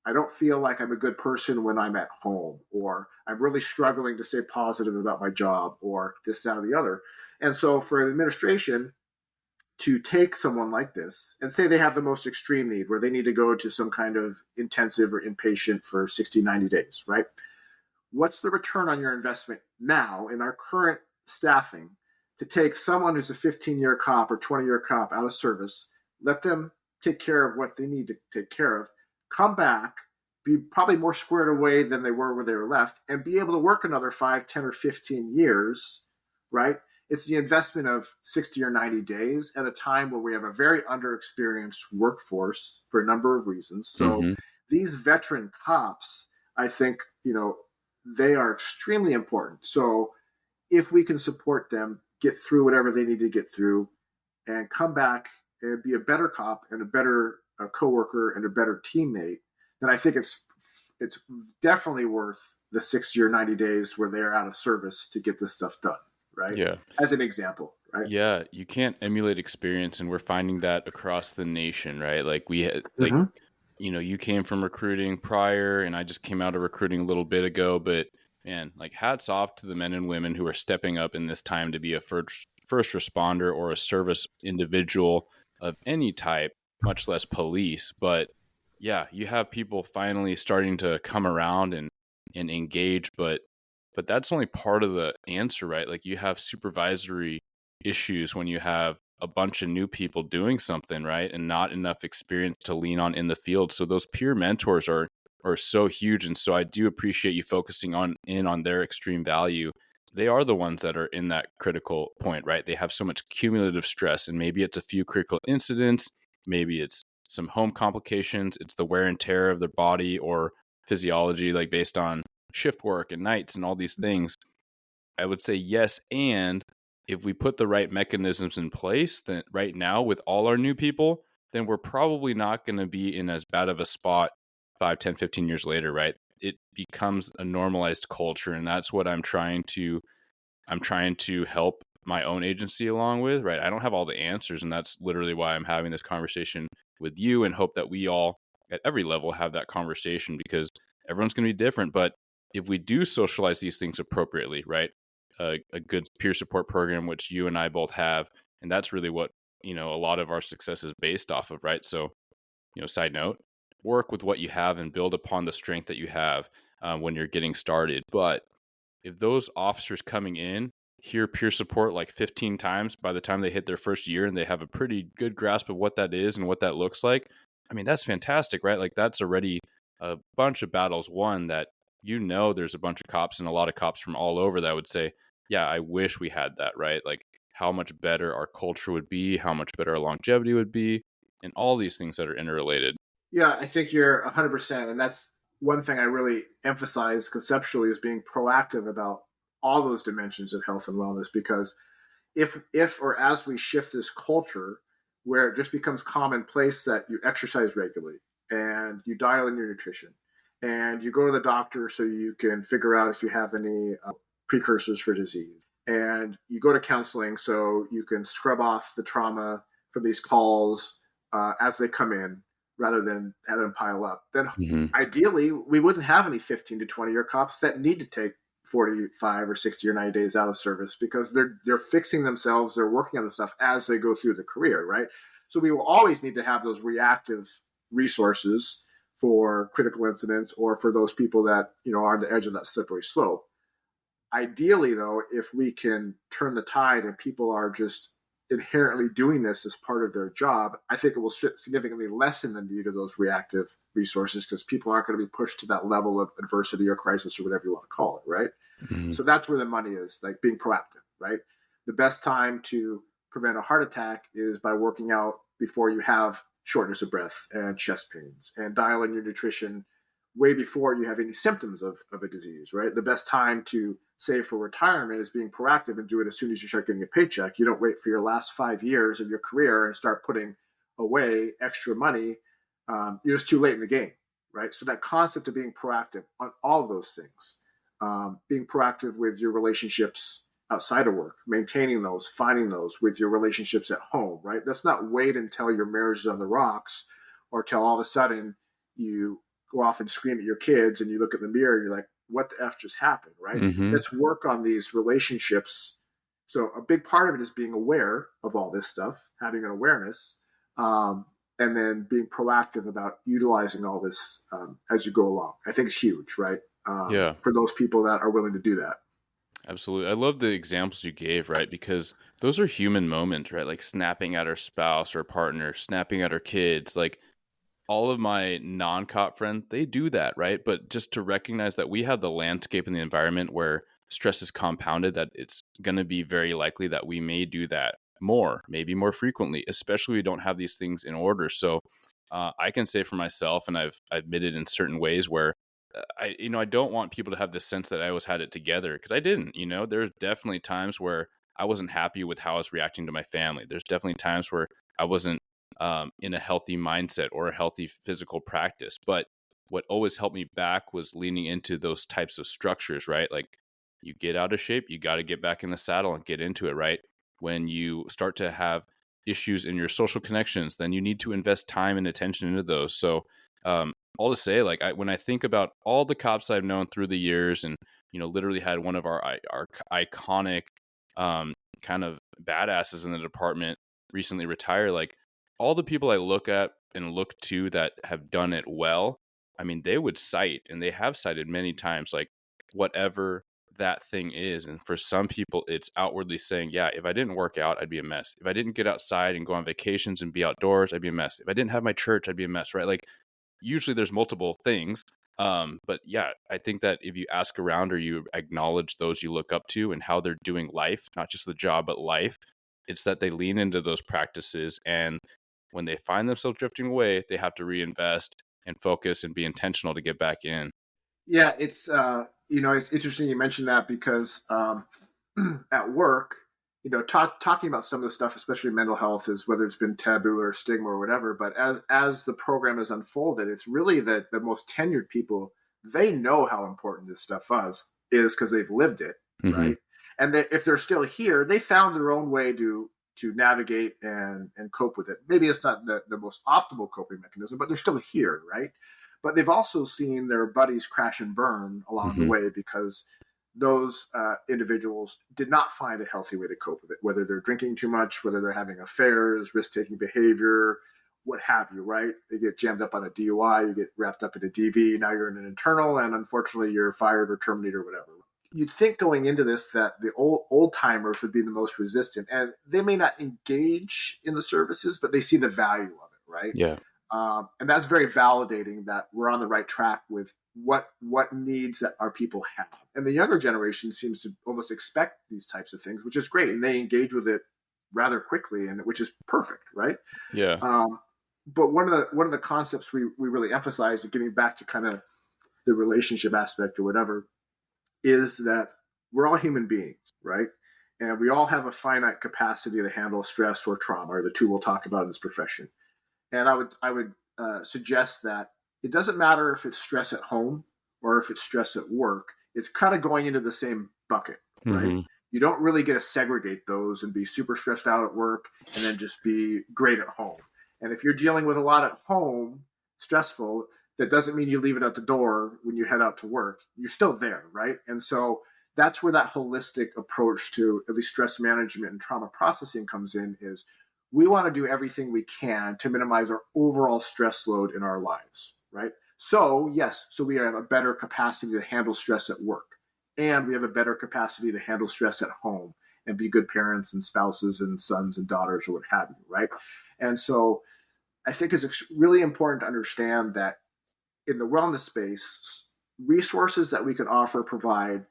I don't feel like I'm a good person when I'm at home, or I'm really struggling to stay positive about my job, or this, that, or the other. And so for an administration to take someone like this and say they have the most extreme need where they need to go to some kind of intensive or inpatient for 60, 90 days, right? what's the return on your investment now in our current staffing to take someone who's a 15-year cop or 20-year cop out of service, let them take care of what they need to take care of, come back, be probably more squared away than they were when they were left, and be able to work another 5, 10, or 15 years, right? It's the investment of 60 or 90 days at a time where we have a very underexperienced workforce for a number of reasons. So Mm-hmm. these veteran cops, I think, they are extremely important. So if we can support them, get through whatever they need to get through, and come back and be a better cop and a better coworker and a better teammate, then I think it's definitely worth the 60 or 90 days where they're out of service to get this stuff done, right? Yeah. As an example, right? Yeah, you can't emulate experience, and we're finding that across the nation, right? Like we had, Mm-hmm. you came from recruiting prior, and I just came out of recruiting a little bit ago. But man, like hats off to the men and women who are stepping up in this time to be a first responder or a service individual of any type, much less police. But yeah, you have people finally starting to come around and engage, but that's only part of the answer, right? Like you have supervisory issues when you have a bunch of new people doing something, right? And not enough experience to lean on in the field. So those peer mentors are so huge. And so I do appreciate you focusing on their extreme value. They are the ones that are in that critical point, right? They have so much cumulative stress, and maybe it's a few critical incidents, maybe it's some home complications, it's the wear and tear of their body or physiology, like based on shift work and nights and all these things. I would say yes. And if we put the right mechanisms in place, then right now with all our new people, then we're probably not going to be in as bad of a spot 5, 10, 15 years later, right? It becomes a normalized culture. And that's what I'm trying to help my own agency along with, right? I don't have all the answers. And that's literally why I'm having this conversation with you, and hope that we all at every level have that conversation, because everyone's going to be different. But if we do socialize these things appropriately, right? A good peer support program, which you and I both have, and that's really what a lot of our success is based off of, right? So, side note, work with what you have and build upon the strength that you have when you're getting started. But if those officers coming in hear peer support like 15 times by the time they hit their first year, and they have a pretty good grasp of what that is and what that looks like, I mean, that's fantastic, right? Like that's already a bunch of battles won. That there's a bunch of cops, and a lot of cops from all over, that would say, yeah, I wish we had that, right? Like how much better our culture would be, how much better our longevity would be, and all these things that are interrelated. Yeah, I think you're 100%. And that's one thing I really emphasize conceptually, is being proactive about all those dimensions of health and wellness. Because if or as we shift this culture where it just becomes commonplace that you exercise regularly and you dial in your nutrition and you go to the doctor so you can figure out if you have any precursors for disease, and you go to counseling so you can scrub off the trauma from these calls as they come in, rather than have them pile up, then ideally we wouldn't have any 15 to 20-year cops that need to take 45 or 60 or 90 days out of service, because they're fixing themselves, they're working on the stuff as they go through the career, right? So we will always need to have those reactive resources for critical incidents, or for those people that are on the edge of that slippery slope. Ideally, though, if we can turn the tide and people are just inherently doing this as part of their job, I think it will significantly lessen the need of those reactive resources, because people aren't going to be pushed to that level of adversity or crisis or whatever you want to call it, right? Mm-hmm. So that's where the money is, like being proactive, right? The best time to prevent a heart attack is by working out before you have shortness of breath and chest pains, and dial in your nutrition way before you have any symptoms of a disease, right? The best time to save for retirement is being proactive and do it as soon as you start getting a paycheck. You don't wait for your last 5 years of your career and start putting away extra money. You're just too late in the game, right? So that concept of being proactive on all of those things, being proactive with your relationships outside of work, maintaining those, finding those with your relationships at home, right? Let's not wait until your marriage is on the rocks, or till all of a sudden you go off and scream at your kids and you look in the mirror and you're like, what the F just happened, right? Mm-hmm. Let's work on these relationships. So a big part of it is being aware of all this stuff, having an awareness, and then being proactive about utilizing all this as you go along. I think it's huge, right? Yeah, for those people that are willing to do that. absolutely. I love the examples you gave, right? Because those are human moments, right? Like snapping at our spouse or partner, snapping at our kids. Like all of my non-cop friends, they do that, right? But just to recognize that we have the landscape and the environment where stress is compounded, that it's going to be very likely that we may do that more, maybe more frequently, especially we don't have these things in order. So I can say for myself, and I've admitted in certain ways where I don't want people to have this sense that I always had it together, because I didn't. There's definitely times where I wasn't happy with how I was reacting to my family. There's definitely times where I wasn't in a healthy mindset or a healthy physical practice. But what always helped me back was leaning into those types of structures, right? Like you get out of shape, you got to get back in the saddle and get into it, right? When you start to have issues in your social connections, then you need to invest time and attention into those. So, all to say, like when I think about all the cops I've known through the years, and literally had one of our iconic kind of badasses in the department recently retire, like all the people I look at and look to that have done it well, I mean, they would cite, and they have cited many times, like whatever that thing is. And for some people, it's outwardly saying, yeah, if I didn't work out, I'd be a mess. If I didn't get outside and go on vacations and be outdoors, I'd be a mess. If I didn't have my church, I'd be a mess, right? Like usually there's multiple things. But yeah, I think that if you ask around or you acknowledge those you look up to and how they're doing life, not just the job, but life, it's that they lean into those practices. And when they find themselves drifting away, they have to reinvest and focus and be intentional to get back in. Yeah, it's interesting you mentioned that because at work, talking about some of the stuff, especially mental health, is whether it's been taboo or stigma or whatever. But as the program has unfolded, it's really that the most tenured people, they know how important this stuff is because they've lived it, Mm-hmm. right? And that if they're still here, they found their own way to navigate and cope with it. Maybe it's not the most optimal coping mechanism, but they're still here, right? But they've also seen their buddies crash and burn along the Mm-hmm. way because those individuals did not find a healthy way to cope with it, whether they're drinking too much, whether they're having affairs, risk-taking behavior, what have you, right? They get jammed up on a DUI, you get wrapped up in a DV, now you're in an internal, and unfortunately you're fired or terminated or whatever. You'd think going into this that the old timers would be the most resistant, and they may not engage in the services, but they see the value of it, right? Yeah. And that's very validating that we're on the right track with what needs that our people have. And the younger generation seems to almost expect these types of things, which is great, and they engage with it rather quickly, and which is perfect, right? Yeah. But one of the concepts we really emphasize, getting back to kind of the relationship aspect or whatever, is that we're all human beings, right? And we all have a finite capacity to handle stress or trauma, or the two we'll talk about in this profession. And I would suggest that it doesn't matter if it's stress at home or if it's stress at work. It's kind of going into the same bucket, right? Mm-hmm. You don't really get to segregate those and be super stressed out at work and then just be great at home. And if you're dealing with a lot at home, stressful, that doesn't mean you leave it at the door when you head out to work. You're still there, right? And so that's where that holistic approach to at least stress management and trauma processing comes in, is we want to do everything we can to minimize our overall stress load in our lives, right? So yes, so we have a better capacity to handle stress at work, and we have a better capacity to handle stress at home and be good parents and spouses and sons and daughters or what have you, right? And so I think it's really important to understand that in the wellness space, resources that we can offer, provide,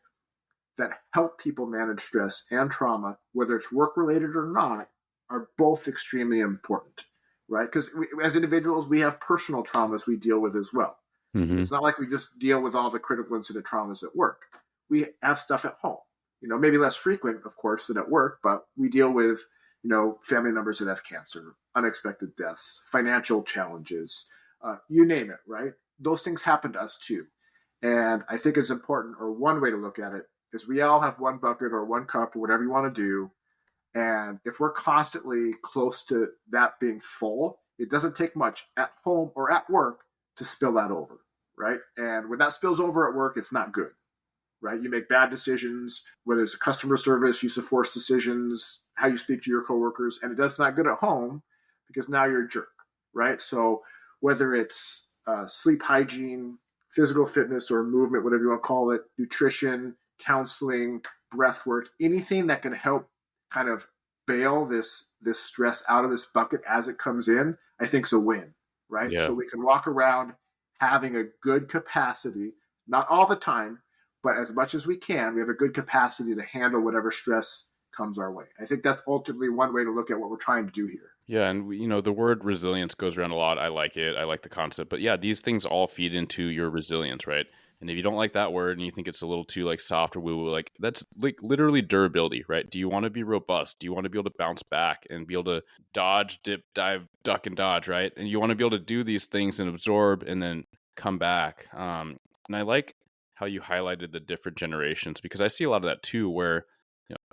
that help people manage stress and trauma, whether it's work related or not, are both extremely important, right? Because as individuals, we have personal traumas we deal with as well. Mm-hmm. It's not like we just deal with all the critical incident traumas at work. We have stuff at home, maybe less frequent, of course, than at work, but we deal with, family members that have cancer, unexpected deaths, financial challenges, you name it, right? Those things happen to us too. And I think it's important, or one way to look at it, is we all have one bucket or one cup or whatever you want to do. And if we're constantly close to that being full, it doesn't take much at home or at work to spill that over, right? And when that spills over at work, it's not good, right? You make bad decisions, whether it's a customer service, use of force decisions, how you speak to your coworkers, and it does not good at home because now you're a jerk, right? So whether it's sleep hygiene, physical fitness or movement, whatever you want to call it, nutrition, counseling, breath work, anything that can help kind of bail this stress out of this bucket as it comes in, I think is a win, right? Yeah. So we can walk around having a good capacity, not all the time, but as much as we can, we have a good capacity to handle whatever stress comes our way. I think that's ultimately one way to look at what we're trying to do here. Yeah, and the word resilience goes around a lot. I like it. I like the concept. But yeah, these things all feed into your resilience, right? And if you don't like that word and you think it's a little too like soft or woo-woo, like that's like literally durability, right? Do you want to be robust? Do you want to be able to bounce back and be able to dodge, dip, dive, duck, and dodge, right? And you want to be able to do these things and absorb and then come back. And I like how you highlighted the different generations, because I see a lot of that too, where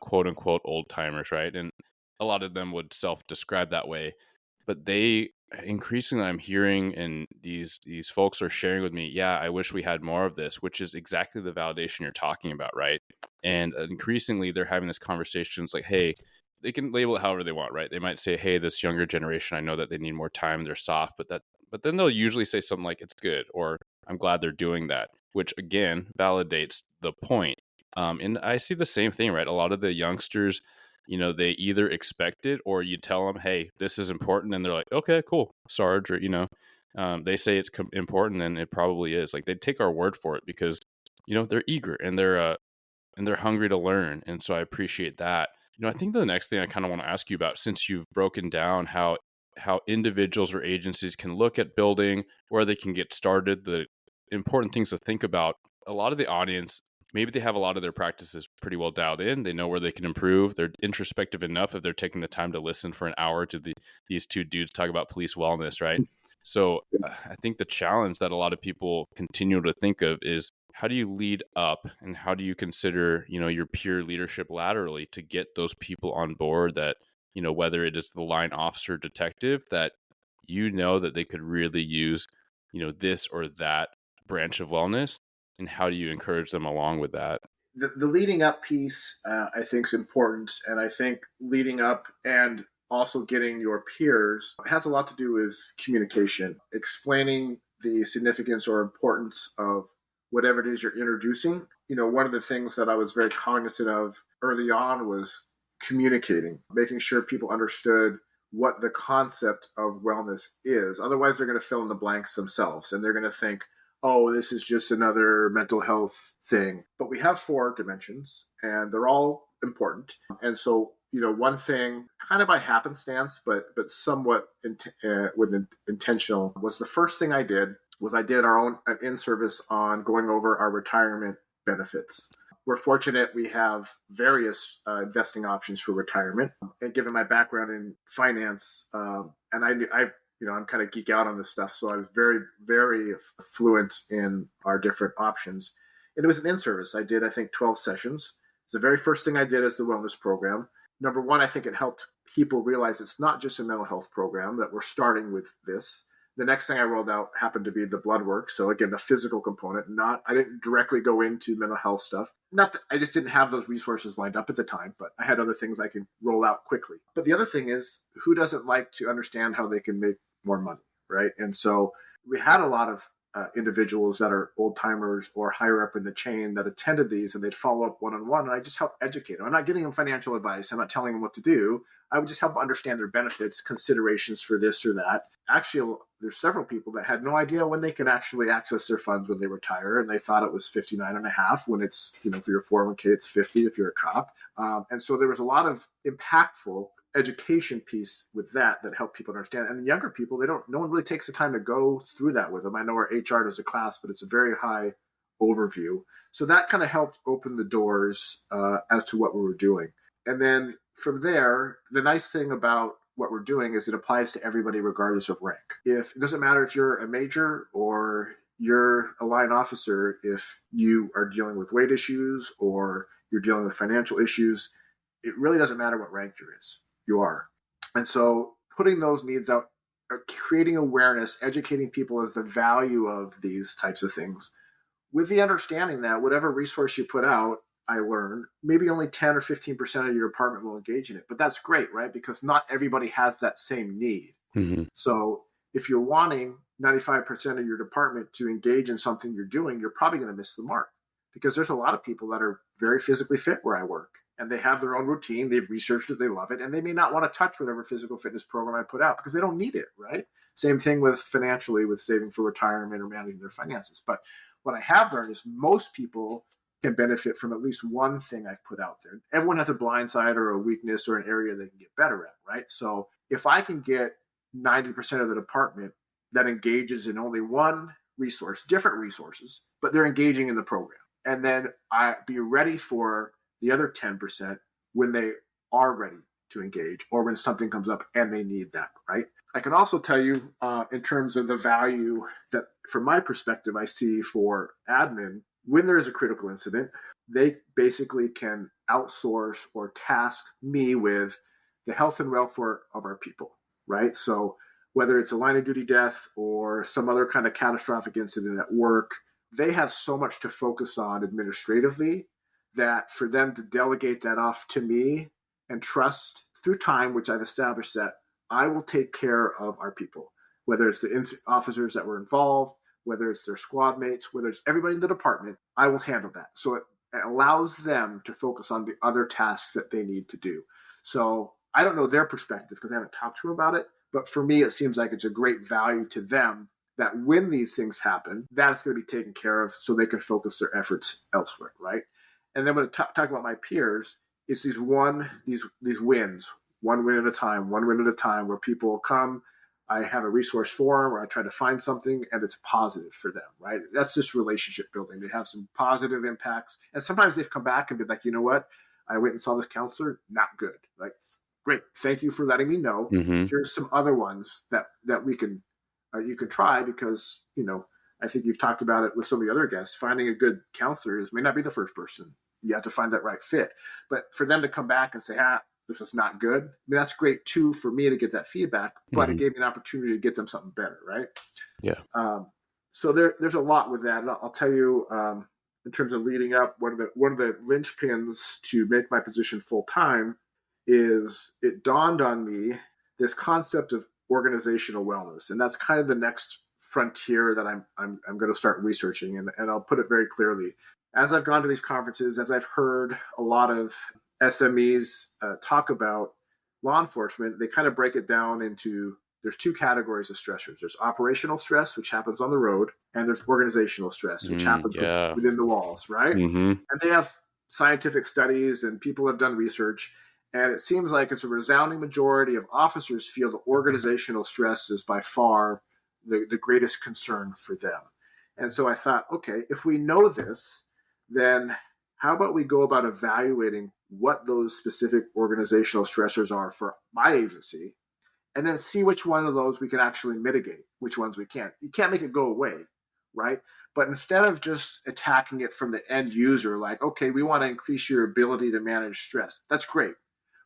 quote unquote old timers, right? And a lot of them would self-describe that way, but they increasingly, I'm hearing, and these folks are sharing with me, yeah, I wish we had more of this, which is exactly the validation you're talking about, right? And increasingly they're having this conversation. It's like, hey, they can label it however they want, right? They might say, hey, this younger generation, I know that they need more time, they're soft, but then they'll usually say something like, it's good, or I'm glad they're doing that, which again validates the point. And I see the same thing, right? A lot of the youngsters, they either expect it, or you tell them, hey, this is important. And they're like, okay, cool, Sarge, or, they say it's important, and it probably is. Like, they take our word for it because, they're eager and they're hungry to learn. And so I appreciate that. I think the next thing I kind of want to ask you about, since you've broken down how individuals or agencies can look at building, where they can get started, the important things to think about. A lot of the audience, maybe they have a lot of their practices pretty well dialed in. They know where they can improve. They're introspective enough if they're taking the time to listen for an hour to these two dudes talk about police wellness, right? So I think the challenge that a lot of people continue to think of is, how do you lead up, and how do you consider, your peer leadership laterally to get those people on board that, whether it is the line officer, detective, that that they could really use, this or that branch of wellness, and how do you encourage them along with that? The leading up piece, I think, is important. And I think leading up and also getting your peers has a lot to do with communication, explaining the significance or importance of whatever it is you're introducing. One of the things that I was very cognizant of early on was communicating, making sure people understood what the concept of wellness is. Otherwise, they're going to fill in the blanks themselves, and they're going to think, oh, this is just another mental health thing. But we have 4 dimensions, and they're all important. And so, one thing kind of by happenstance, but somewhat intentional, was the first thing I did our own in-service on going over our retirement benefits. We're fortunate we have various investing options for retirement. And given my background in finance, and I'm kind of geek out on this stuff, so I was very, very fluent in our different options. And it was an in-service. I did, I think, 12 sessions. It's the very first thing I did as the wellness program. Number one, I think it helped people realize it's not just a mental health program, that we're starting with this. The next thing I rolled out happened to be the blood work. So again, the physical component. I didn't directly go into mental health stuff. Not that I just didn't have those resources lined up at the time, but I had other things I could roll out quickly. But the other thing is, who doesn't like to understand how they can make more money, right? And so we had a lot of individuals that are old timers or higher up in the chain that attended these, and they'd follow up one-on-one, and I just help educate them. I'm not giving them financial advice. I'm not telling them what to do. I would just help them understand their benefits, considerations for this or that. Actually, there's several people that had no idea when they could actually access their funds when they retire, and they thought it was 59 and a half when it's, for your 401k, it's 50 if you're a cop. And so there was a lot of impactful education piece with that helped people understand. And the younger people, no one really takes the time to go through that with them. I know our HR does a class, but it's a very high overview. So that kind of helped open the doors as to what we were doing. And then from there, the nice thing about what we're doing is it applies to everybody regardless of rank. It doesn't matter if you're a major or you're a line officer, if you are dealing with weight issues or you're dealing with financial issues, it really doesn't matter what rank you are. And so putting those needs out, creating awareness, educating people as the value of these types of things, with the understanding that whatever resource you put out, I learned, maybe only 10 or 15% of your department will engage in it. But that's great, right? Because not everybody has that same need. Mm-hmm. So if you're wanting 95% of your department to engage in something you're doing, you're probably going to miss the mark, because there's a lot of people that are very physically fit where I work, and they have their own routine. They've researched it. They love it. And they may not want to touch whatever physical fitness program I put out because they don't need it, right? Same thing with financially, with saving for retirement or managing their finances. But what I have learned is most people can benefit from at least one thing I've put out there. Everyone has a blind side or a weakness or an area they can get better at, right? So if I can get 90% of the department that engages in only one resource, different resources, but they're engaging in the program, and then I be ready for the other 10% when they are ready to engage or when something comes up and they need that, right? I can also tell you in terms of the value that, from my perspective, I see for admin, when there's a critical incident, they basically can outsource or task me with the health and welfare of our people, right? So whether it's a line of duty death or some other kind of catastrophic incident at work, they have so much to focus on administratively that for them to delegate that off to me and trust through time, which I've established that I will take care of our people, whether it's the officers that were involved, whether it's their squad mates, whether it's everybody in the department, I will handle that. So it allows them to focus on the other tasks that they need to do. So I don't know their perspective because I haven't talked to them about it, but for me, it seems like it's a great value to them that when these things happen, that's going to be taken care of so they can focus their efforts elsewhere, right? And then when I talk about my peers, it's these wins, one win at a time, where people come, I have a resource for them, or I try to find something, and it's positive for them, right? That's just relationship building. They have some positive impacts. And sometimes they've come back and be like, you know what? I went and saw this counselor, not good. Like, great. Thank you for letting me know. Mm-hmm. Here's some other ones that we can, you can try, because, I think you've talked about it with some of the other guests. Finding a good counselor may not be the first person. You have to find that right fit. But for them to come back and say, this is not good, I mean, that's great too for me to get that feedback, but it gave me an opportunity to get them something better, right? Yeah. So there's a lot with that. And I'll tell you, in terms of leading up, one of the linchpins to make my position full-time is it dawned on me this concept of organizational wellness. And that's kind of the next frontier that I'm going to start researching. And I'll put it very clearly. As I've gone to these conferences, as I've heard a lot of SMEs talk about law enforcement, they kind of break it down into, there's two categories of stressors. There's operational stress, which happens on the road, and there's organizational stress, which happens within the walls, right? Mm-hmm. And they have scientific studies and people have done research, and it seems like it's a resounding majority of officers feel the organizational stress is by far the greatest concern for them. And so I thought, okay, if we know this, then how about we go about evaluating what those specific organizational stressors are for my agency, and then see which one of those we can actually mitigate, which ones we can't. You can't make it go away, right? But instead of just attacking it from the end user, like, okay, we want to increase your ability to manage stress. That's great.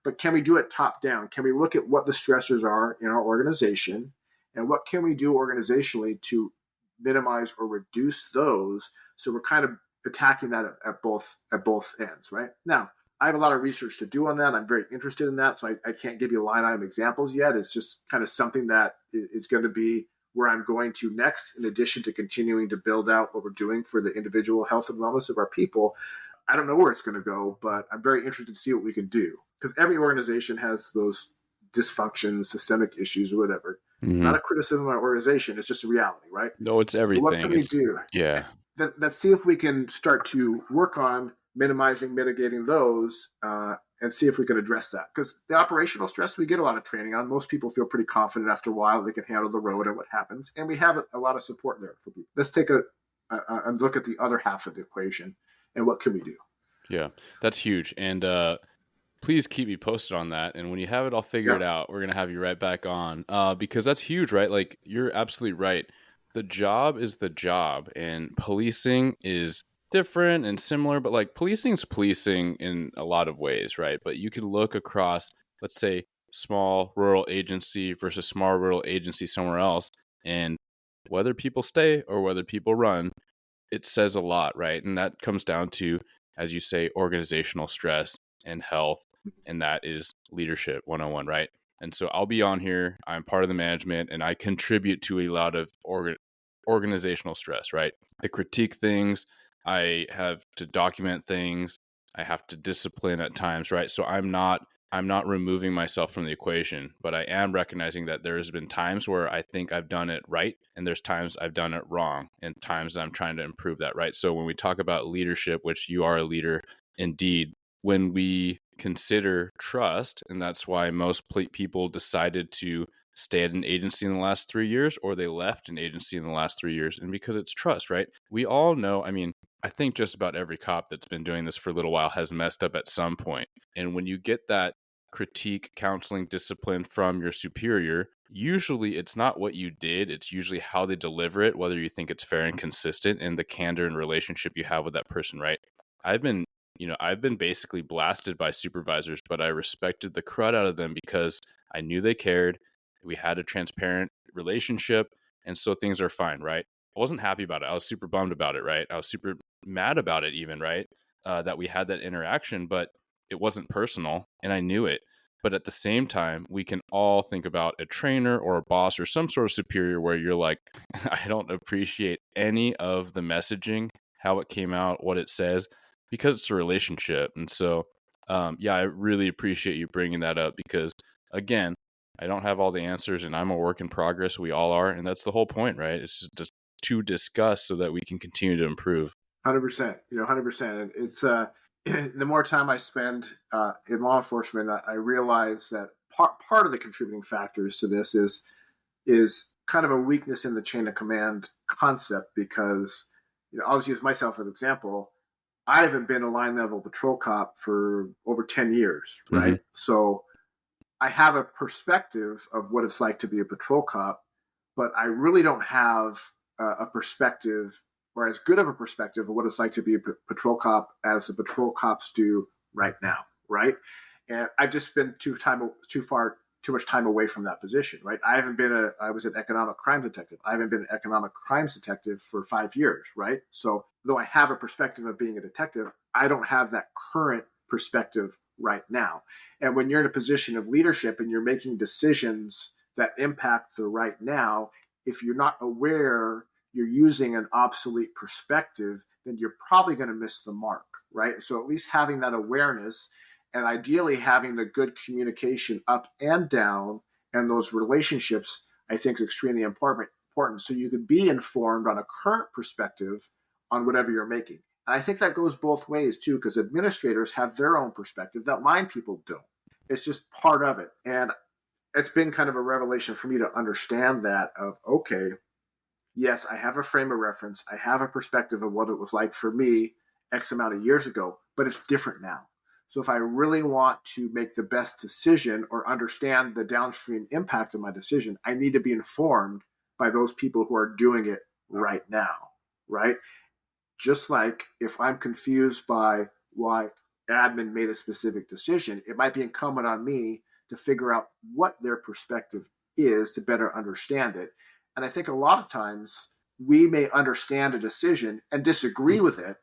But can we do it top down? Can we look at what the stressors are in our organization, and what can we do organizationally to minimize or reduce those? So we're kind of attacking that at both ends, right? Now, I have a lot of research to do on that. I'm very interested in that, so I can't give you line item examples yet. It's just kind of something that is going to be where I'm going to next, in addition to continuing to build out what we're doing for the individual health and wellness of our people. I don't know where it's going to go, but I'm very interested to see what we can do, because every organization has those dysfunctions, systemic issues, or whatever. Mm-hmm. Not a criticism of our organization. It's just a reality, right? No, it's everything. So what can we do? Yeah. Let's see if we can start to work on mitigating those, and see if we can address that. Because the operational stress, we get a lot of training on. Most people feel pretty confident after a while they can handle the road and what happens. And we have a lot of support there for people. Let's take a look at the other half of the equation and what can we do? Yeah, that's huge. And please keep me posted on that. And when you have it all figured out, we're going to have you right back on, because that's huge, right? Like, you're absolutely right. The job is the job, and policing is different and similar, but like, policing's policing in a lot of ways, right? But you can look across, let's say, small rural agency versus small rural agency somewhere else, and whether people stay or whether people run, it says a lot, right? And that comes down to, as you say, organizational stress and health, and that is leadership 101, right? And so I'll be on here. I'm part of the management and I contribute to a lot of organizational stress, right? I critique things. I have to document things. I have to discipline at times, right? So I'm not removing myself from the equation, but I am recognizing that there has been times where I think I've done it right, and there's times I've done it wrong, and times I'm trying to improve that, right? So when we talk about leadership, which you are a leader indeed, when we consider trust, and that's why most people decided to stay at an agency in the last 3 years, or they left an agency in the last 3 years, and because it's trust, right? We all know, I mean, I think just about every cop that's been doing this for a little while has messed up at some point. And when you get that critique, counseling, discipline from your superior, usually it's not what you did, it's usually how they deliver it, whether you think it's fair and consistent, and the candor and relationship you have with that person, right? I've been I've been basically blasted by supervisors, but I respected the crud out of them because I knew they cared. We had a transparent relationship, and so things are fine, right? I wasn't happy about it. I was super bummed about it, right? I was super mad about it even, right? That we had that interaction, but it wasn't personal, and I knew it. But at the same time, we can all think about a trainer or a boss or some sort of superior where you're like, I don't appreciate any of the messaging, how it came out, what it says, because it's a relationship. And so, yeah, I really appreciate you bringing that up because, again, I don't have all the answers and I'm a work in progress. We all are. And that's the whole point, right? It's just to discuss so that we can continue to improve. 100%. 100%. And it's the more time I spend in law enforcement, I realize that part of the contributing factors to this is kind of a weakness in the chain of command concept because I'll just use myself as an example. I haven't been a line level patrol cop for over 10 years, right? Mm-hmm. So I have a perspective of what it's like to be a patrol cop, but I really don't have a perspective or as good of a perspective of what it's like to be a patrol cop as the patrol cops do right now, right? And I've just been too much time away from that position, right? I was an economic crimes detective. I haven't been an economic crimes detective for 5 years, right? So though I have a perspective of being a detective, I don't have that current perspective right now. And when you're in a position of leadership and you're making decisions that impact the right now, if you're not aware you're using an obsolete perspective, then you're probably going to miss the mark, right? So at least having that awareness and ideally having the good communication up and down and those relationships, I think is extremely important. So you could be informed on a current perspective on whatever you're making. And I think that goes both ways too, because administrators have their own perspective that line people don't. It's just part of it. And it's been kind of a revelation for me to understand that of, okay, yes, I have a frame of reference. I have a perspective of what it was like for me X amount of years ago, but it's different now. So if I really want to make the best decision or understand the downstream impact of my decision, I need to be informed by those people who are doing it right now, right? Just like if I'm confused by why admin made a specific decision, it might be incumbent on me to figure out what their perspective is to better understand it. And I think a lot of times we may understand a decision and disagree with it,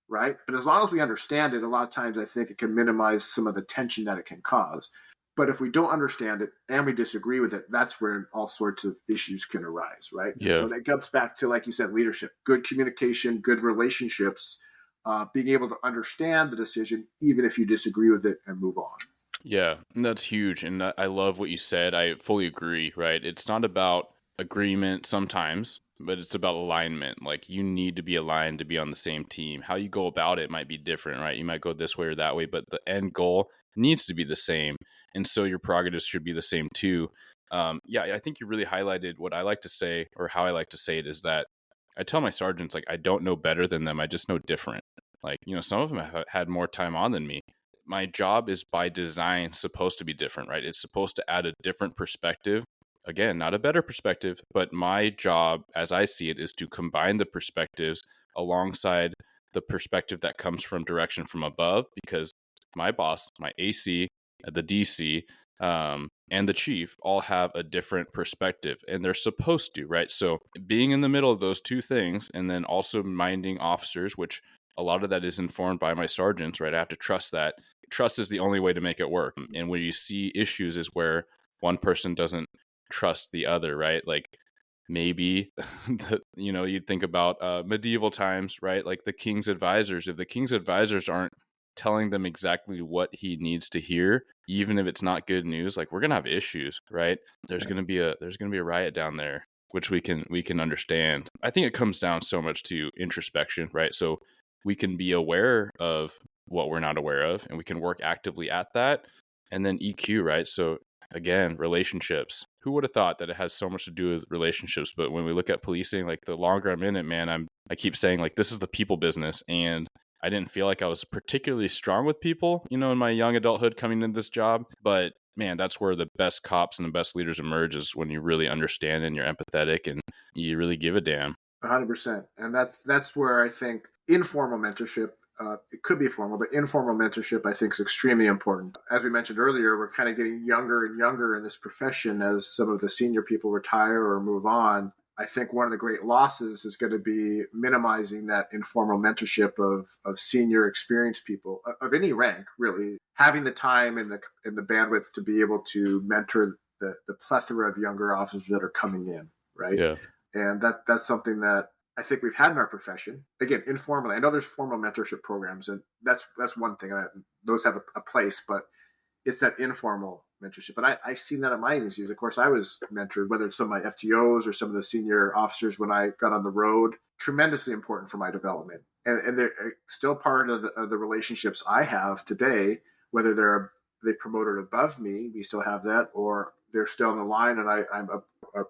right? But as long as we understand it, a lot of times I think it can minimize some of the tension that it can cause. But if we don't understand it and we disagree with it, that's where all sorts of issues can arise, right? Yeah. So that comes back to, like you said, leadership, good communication, good relationships, being able to understand the decision, even if you disagree with it, and move on. Yeah, and that's huge. And I love what you said. I fully agree, right? It's not about agreement sometimes, but it's about alignment. Like you need to be aligned to be on the same team. How you go about it might be different, right? You might go this way or that way, but the end goal needs to be the same. And so your prerogatives should be the same too. Yeah, I think you really highlighted what I like to say, or how I like to say it, is that I tell my sergeants, like, I don't know better than them. I just know different. Like, some of them have had more time on than me. My job is by design supposed to be different, right? It's supposed to add a different perspective. Again, not a better perspective, but my job, as I see it, is to combine the perspectives alongside the perspective that comes from direction from above, because my boss, my AC, the DC, and the chief all have a different perspective, and they're supposed to, right? So being in the middle of those two things, and then also minding officers, which a lot of that is informed by my sergeants, right? I have to trust that. Trust is the only way to make it work. And when you see issues is where one person doesn't trust the other, right? Like maybe, you'd think about medieval times, right? Like the king's advisors. If the king's advisors aren't telling them exactly what he needs to hear, even if it's not good news, like we're gonna have issues, right? There's gonna be a riot down there, which we can understand. I think it comes down so much to introspection, right? So we can be aware of what we're not aware of, and we can work actively at that. And then EQ, right? So again, relationships. Who would have thought that it has so much to do with relationships? But when we look at policing, like the longer I'm in it, man, I keep saying like this is the people business, and I didn't feel like I was particularly strong with people, in my young adulthood coming into this job. But man, that's where the best cops and the best leaders emerge, is when you really understand and you're empathetic and you really give a damn. 100%. And that's where I think informal mentorship, it could be formal, but informal mentorship, I think, is extremely important. As we mentioned earlier, we're kind of getting younger and younger in this profession as some of the senior people retire or move on. I think one of the great losses is going to be minimizing that informal mentorship of senior experienced people of any rank, really, having the time and the bandwidth to be able to mentor the plethora of younger officers that are coming in, right? Yeah. And that's something that I think we've had in our profession. Again, informally. I know there's formal mentorship programs, and that's one thing. Those have a place, but it's that informal mentorship. But I've seen that at my agencies. Of course, I was mentored, whether it's some of my FTOs or some of the senior officers when I got on the road. Tremendously important for my development, and they're still part of the relationships I have today. Whether they've promoted above me, we still have that, or they're still on the line, and I'm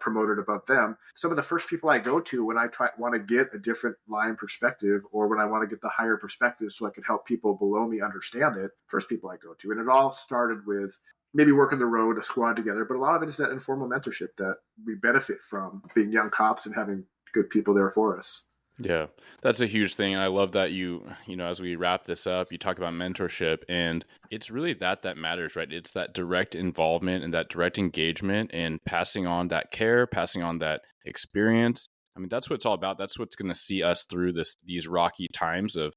promoted above them. Some of the first people I go to when I want to get a different line perspective, or when I want to get the higher perspective so I can help people below me understand it, first people I go to. And it all started with maybe working the road, a squad together, but a lot of it is that informal mentorship that we benefit from being young cops and having good people there for us. Yeah, that's a huge thing. And I love that as we wrap this up, you talk about mentorship, and it's really that matters, right? It's that direct involvement and that direct engagement and passing on that care, passing on that experience. I mean, that's what it's all about. That's what's going to see us through these rocky times of,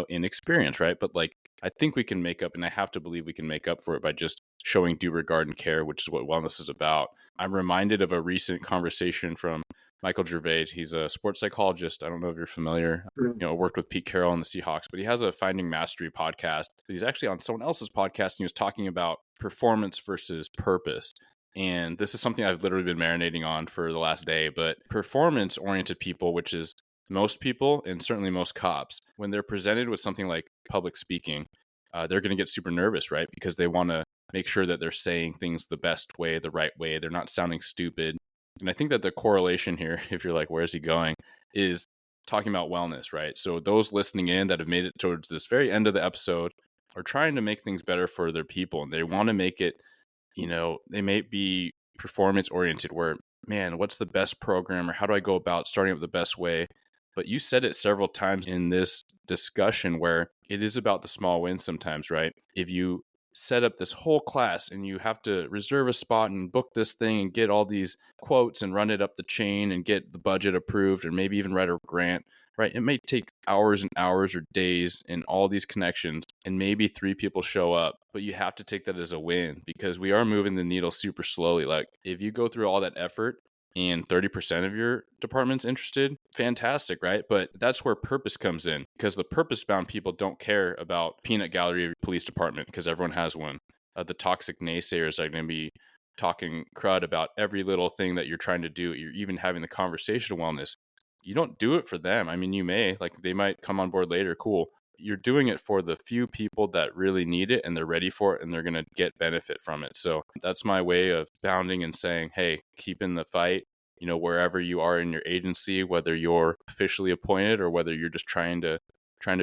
inexperience, right? But like, I think we can make up, and I have to believe we can make up for it by just showing due regard and care, which is what wellness is about. I'm reminded of a recent conversation from Michael Gervais. He's a sports psychologist. I don't know if you're familiar. Worked with Pete Carroll and the Seahawks, but he has a Finding Mastery podcast. He's actually on someone else's podcast, and he was talking about performance versus purpose. And this is something I've literally been marinating on for the last day. But performance-oriented people, which is most people and certainly most cops, when they're presented with something like public speaking, they're going to get super nervous, right? Because they want to make sure that they're saying things the best way, the right way. They're not sounding stupid. And I think that the correlation here, if you're like, where's he going, is talking about wellness, right? So those listening in that have made it towards this very end of the episode are trying to make things better for their people. And they want to make it, they may be performance oriented where, man, what's the best program, or how do I go about starting up the best way? But you said it several times in this discussion where it is about the small wins sometimes, right? If you set up this whole class and you have to reserve a spot and book this thing and get all these quotes and run it up the chain and get the budget approved, or maybe even write a grant, right? It may take hours and hours or days and all these connections, and maybe 3 people show up, but you have to take that as a win, because we are moving the needle super slowly. Like if you go through all that effort and 30% of your department's interested, fantastic, right? But that's where purpose comes in, because the purpose-bound people don't care about peanut gallery of your police department, because everyone has one. The toxic naysayers are going to be talking crud about every little thing that you're trying to do. You're even having the conversation of wellness. You don't do it for them. I mean, you may, like, they might come on board later, cool. You're doing it for the few people that really need it, and they're ready for it, and they're going to get benefit from it. So that's my way of bounding and saying, hey, keep in the fight, wherever you are in your agency, whether you're officially appointed or whether you're just trying to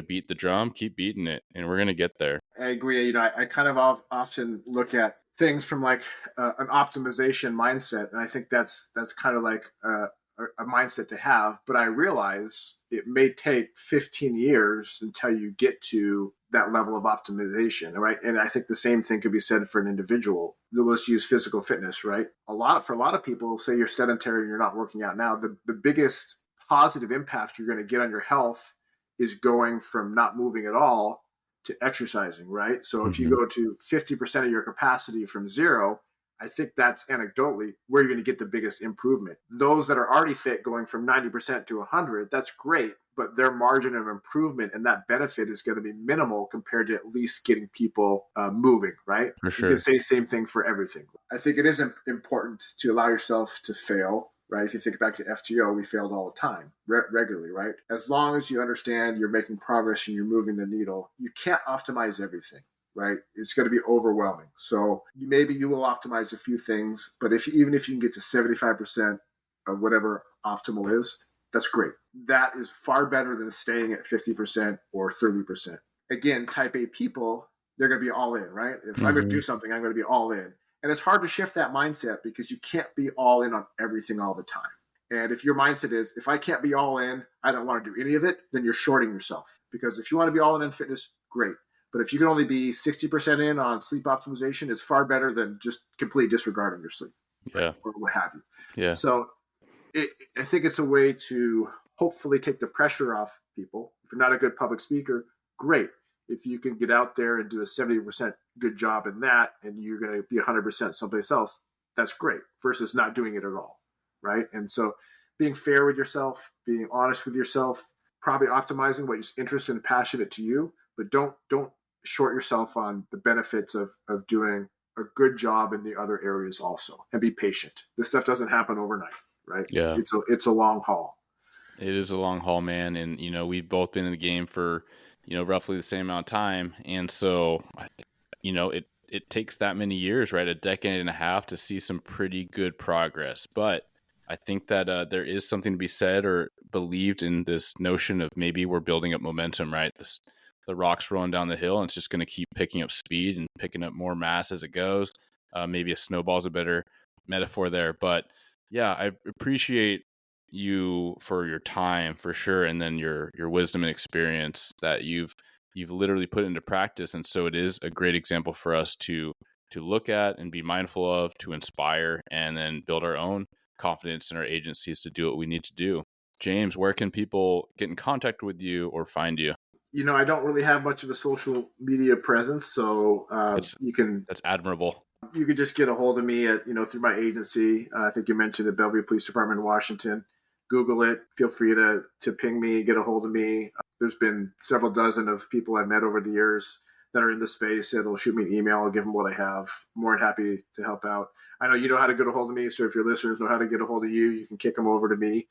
beat the drum, keep beating it, and we're going to get there. I agree. I kind of often look at things from like an optimization mindset, and I think that's kind of like a mindset to have. But I realize it may take 15 years until you get to that level of optimization, right? And I think the same thing could be said for an individual. Let's use physical fitness, right? For a lot of people, say you're sedentary and you're not working out now, the biggest positive impact you're going to get on your health is going from not moving at all to exercising, right? So if you go to 50% of your capacity from zero, I think that's anecdotally where you're going to get the biggest improvement. Those that are already fit going from 90% to 100, that's great, but their margin of improvement and that benefit is going to be minimal compared to at least getting people moving, right? For sure. You can say the same thing for everything. I think it is important to allow yourself to fail. Right? If you think back to FTO, we failed all the time, regularly, right? As long as you understand you're making progress and you're moving the needle, you can't optimize everything, right? It's going to be overwhelming. So maybe you will optimize a few things, but even if you can get to 75% of whatever optimal is, that's great. That is far better than staying at 50% or 30%. Again, type A people, they're going to be all in, right? If I'm going to do something, I'm going to be all in. And it's hard to shift that mindset because you can't be all in on everything all the time. And if your mindset is, if I can't be all in, I don't want to do any of it, then you're shorting yourself. Because if you want to be all in fitness, great. But if you can only be 60% in on sleep optimization, it's far better than just completely disregarding your sleep. Yeah. Or what have you. Yeah. So I think it's a way to hopefully take the pressure off people. If you're not a good public speaker, great. If you can get out there and do a 70% good job in that and you're going to be 100% someplace else, that's great versus not doing it at all, right? And so being fair with yourself, being honest with yourself, probably optimizing what is interesting and passionate to you, but don't short yourself on the benefits of doing a good job in the other areas also, and be patient. This stuff doesn't happen overnight, right? Yeah. It's a long haul. It is a long haul, man. And, we've both been in the game for, roughly the same amount of time. And so, it takes that many years, right? A decade and a half to see some pretty good progress. But I think that there is something to be said or believed in this notion of maybe we're building up momentum, right? The rock's rolling down the hill and it's just going to keep picking up speed and picking up more mass as it goes. Maybe a snowball's a better metaphor there. But yeah, I appreciate you for your time for sure, and then your wisdom and experience that you've literally put into practice. And so it is a great example for us to look at and be mindful of, to inspire, and then build our own confidence in our agencies to do what we need to do. James, where can people get in contact with you or find you? I don't really have much of a social media presence, so that's admirable. You could just get a hold of me at through my agency. I think you mentioned the Bellevue Police Department in Washington. Google it. Feel free to ping me, get a hold of me. There's been several dozen of people I've met over the years that are in the space that'll shoot me an email. I'll give them what I have. More than happy to help out. I know you know how to get a hold of me, so if your listeners know how to get a hold of you, you can kick them over to me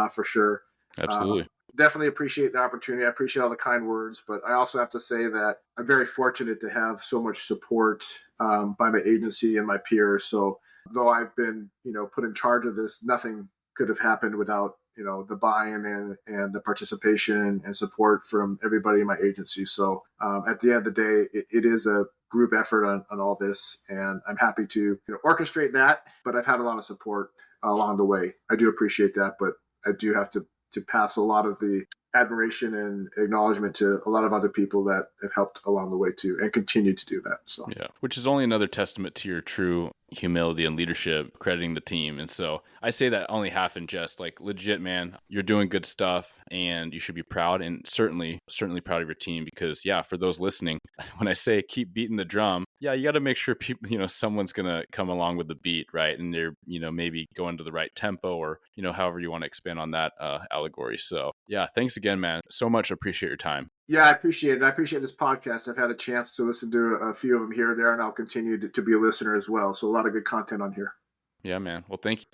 for sure. Absolutely. Definitely appreciate the opportunity. I appreciate all the kind words, but I also have to say that I'm very fortunate to have so much support by my agency and my peers. So though I've been, put in charge of this, nothing could have happened without, the buy-in and the participation and support from everybody in my agency. So at the end of the day, it is a group effort on all this, and I'm happy to orchestrate that, but I've had a lot of support along the way. I do appreciate that, but I do have to pass a lot of the admiration and acknowledgement to a lot of other people that have helped along the way too, and continue to do that. So yeah, which is only another testament to your true humility and leadership, crediting the team. And so I say that only half in jest, like legit, man, you're doing good stuff and you should be proud, and certainly proud of your team, because yeah, for those listening, when I say keep beating the drum, yeah, you got to make sure people, someone's going to come along with the beat, right? And they're, maybe going to the right tempo, or, however you want to expand on that allegory. So yeah, thanks again, man. So much appreciate your time. Yeah, I appreciate it. I appreciate this podcast. I've had a chance to listen to a few of them here or there, and I'll continue to be a listener as well. So a lot of good content on here. Yeah, man. Well, thank you.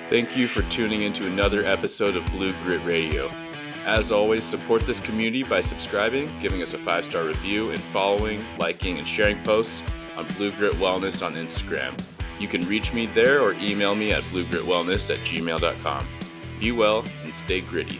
Thank you for tuning into another episode of Blue Grit Radio. As always, support this community by subscribing, giving us a 5-star review, and following, liking, and sharing posts on Blue Grit Wellness on Instagram. You can reach me there or email me at bluegritwellness@gmail.com. Be well and stay gritty.